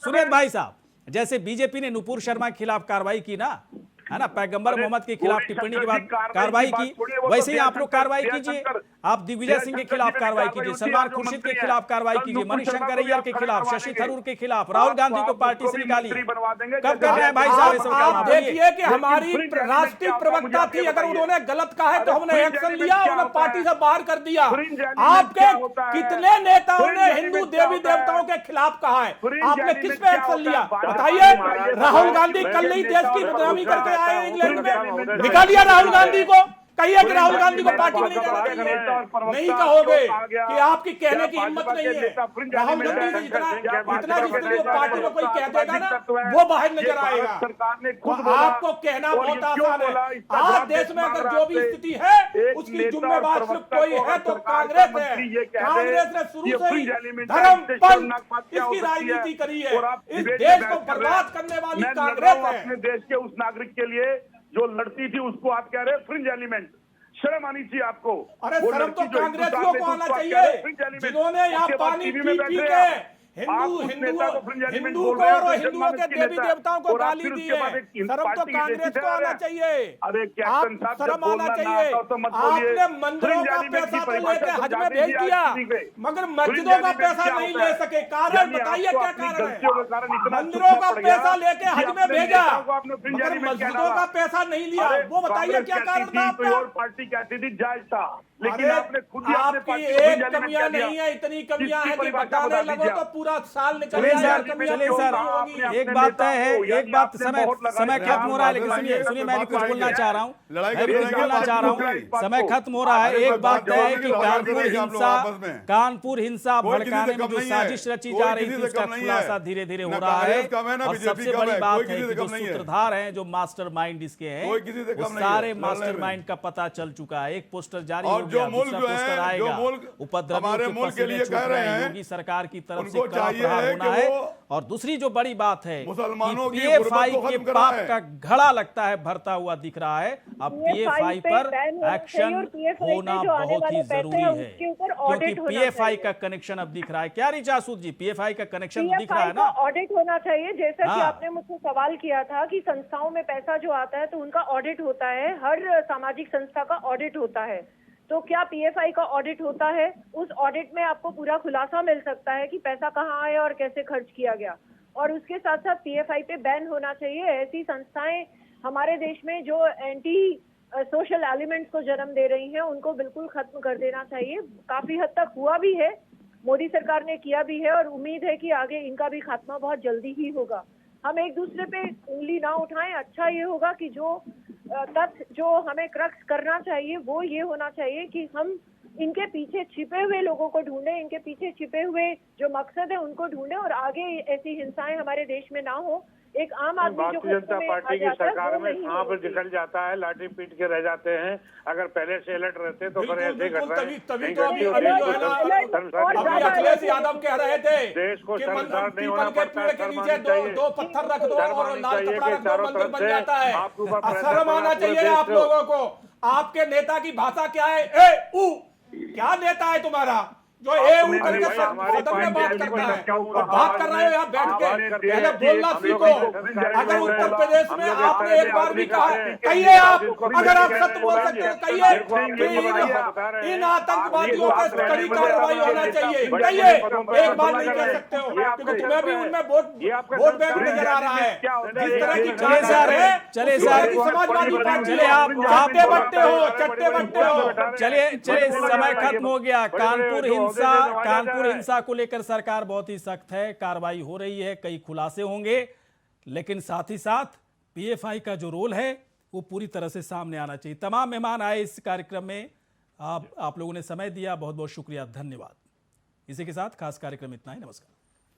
सुनिए भाई साहब, जैसे बीजेपी ने नुपुर शर्मा के खिलाफ कार्रवाई की ना, है ना, पैगंबर मोहम्मद के खिलाफ टिप्पणी के बाद कार्रवाई की, वैसे ही आप लोग कार्रवाई कीजिए। आप दिग्विजय सिंह के खिलाफ कार्रवाई कीजिए, सलमान खुर्शीद के खिलाफ कार्रवाई कीजिए, मणिशंकर अय्यर के खिलाफ, शशि थरूर के खिलाफ, राहुल गांधी को पार्टी से निकालिए। कब कर रहे हैं भाई साहब ये सब काम? आप देखिए कि हमारी राष्ट्रीय प्रवक्ता थी, अगर उन्होंने गलत कहा है तो हमने एक्शन लिया, उन्हें पार्टी से बाहर कर दिया। आपके कितने नेताओं ने हिंदू देवी देवताओं के खिलाफ कहा है, आपने किस पे एक्शन लिया बताइए? राहुल गांधी कल ही देश की बदनामी करके आए इंग्लैंड में, निकालिए राहुल गांधी को, कहिए कि राहुल गांधी को पार्टी में नहीं जाना चाहिए। नहीं कहोगे कि आपकी कहने की हिम्मत नहीं है। राहुल गांधी से इतना जितनी वो पार्टी में कोई कह देगा ना, वो बाहर नजर आएगा। आपको कहना बहुत आसान है। आज देश में अगर जो भी स्थिति है उसकी जिम्मेवार सिर्फ कोई है तो कांग्रेस है। कांग्रेस ने शुरू से ही धर्म पंथ इसकी राजनीति करी है। इस देश को बर्बाद करने वाली कांग्रेस है। अपने देश के उस नागरिक के लिए जो लड़ती थी उसको आप कह रहे हैं फ्रिंज एलिमेंट, शर्म आनी चाहिए आपको। अरे शर्म तो कांग्रेसियों को आना चाहिए जिन्होंने यहाँ पानी पी के हिंदू को और हिंदुओं के देवी देवताओं को गाली दी है। शर्म तो कांग्रेस को आना चाहिए। अरे आप शर्म आना चाहिए। आपने मंदिरों का पैसा तो लेके हज में भेज दिया, मगर मस्जिदों का पैसा नहीं ले सके। कारण बताइए क्या कारण है? मंदिरों का पैसा लेके हज में भेजा मगर मस्जिदों का पैसा नहीं लिया, वो बताइए क्या कारण था आपका? पार्टी कहती थी जायज था, लेकिन आपने खुद ही आपकी एक कमियां नहीं है, इतनी कमियां हैं कि बताने लगो तो पूरा साल निकल जाएगा। चलिए सर, एक बात तय है, एक बात समय खत्म हो रहा है, लेकिन सुनिए मैं भी कुछ बोलना चाह रहा हूँ, समय खत्म हो रहा है। एक बात तय है कि कानपुर हिंसा भड़काने में जो साजिश रची जा रही थी उसका खुलासा धीरे धीरे हो रहा है। और सबसे बड़ी बात है कि जो सूत्रधार हैं, जो मास्टरमाइंड इसके हैं, वो सारे मास्टरमाइंड का पता चल चुका है। एक पोस्टर जारी हो गया, दूसरा पोस्टर आएगा, उपद्रवियों के पसीने छूट रहे हैं, योगी सरकार की तरफ से कड़ा प्रहार होना है। और दूसरी जो बड़ी बात है, मुसलमानों की पीएफआई गुर्बत को के खत्म करना पाप है। का घड़ा लगता है भरता हुआ दिख रहा है। अब पीएफआई पर एक्शन होना बहुत ही जरूरी है, क्योंकि पीएफआई का कनेक्शन अब दिख रहा है। क्या ऋचा सूद जी, पीएफआई का कनेक्शन दिख रहा है ना? ऑडिट होना चाहिए, जैसा कि हाँ। आपने मुझसे सवाल किया था कि संस्थाओं में पैसा जो आता है तो उनका ऑडिट होता है, हर सामाजिक संस्था का ऑडिट होता है। तो क्या पीएफआई का ऑडिट होता है? उस ऑडिट में आपको पूरा खुलासा मिल सकता है कि पैसा कहाँ आया और कैसे खर्च किया गया। और उसके साथ साथ पीएफआई पे बैन होना चाहिए। ऐसी संस्थाएं हमारे देश में जो एंटी सोशल एलिमेंट्स को जन्म दे रही हैं, उनको बिल्कुल खत्म कर देना चाहिए। काफी हद तक हुआ भी है, मोदी सरकार ने किया भी है, और उम्मीद है कि आगे इनका भी खात्मा बहुत जल्दी ही होगा। हम एक दूसरे पे उंगली ना उठाएं। अच्छा ये होगा कि जो तथ्य जो हमें क्रक्स करना चाहिए वो ये होना चाहिए कि हम इनके पीछे छिपे हुए लोगों को ढूंढें, इनके पीछे छिपे हुए जो मकसद है उनको ढूंढें, और आगे ऐसी हिंसाएं हमारे देश में ना हो। एक आम आदमी जो भारतीय जनता पार्टी की सरकार में सांप निकल जाता है, लाठी पीट के रह जाते हैं। अगर पहले से अलर्ट रहते तो फिर ऐसे घटनाएं तभी तो अभी जो है ना, अभी अखिलेश यादव कह रहे थे देश को कि शर्मसार नहीं होना पीपल के पड़ता पेड़ के नीचे दो पत्थर रख दो और लाल कपड़ा रख दो, मंदिर बन जाता है। शर्म आना चाहिए आप लोगों को। आपके नेता की भाषा क्या है? ए ऊ, क्या नेता है तुम्हारा जो ए ऊ करके सदन में बात करता है? और बात कर रहे हो यहाँ बैठ के, पहले बोलना सीखो। अगर उत्तर प्रदेश में आपने एक बार भी कहा, कहिए आप, अगर आप सत्य बोल सकते हो कहिए कि इन आतंकवादियों पर कड़ी कार्रवाई होना चाहिए। कहिए, एक बार नहीं कह सकते हो, क्योंकि तुम्हें भी उनमें वोट बैंक नजर आ रहा है। जिस तरह की चले सर, समाजवादी पार्टी, चले आप चट्टे बट्टे हो। चलिए समय खत्म हो गया। कानपुर हिंसा को लेकर सरकार बहुत ही सख्त है, कार्रवाई हो रही है, कई खुलासे होंगे, लेकिन साथ ही साथ पीएफआई का जो रोल है वो पूरी तरह से सामने आना चाहिए। तमाम मेहमान आए इस कार्यक्रम में, आप लोगों ने समय दिया, बहुत बहुत शुक्रिया, धन्यवाद। इसी के साथ खास कार्यक्रम इतना ही, नमस्कार।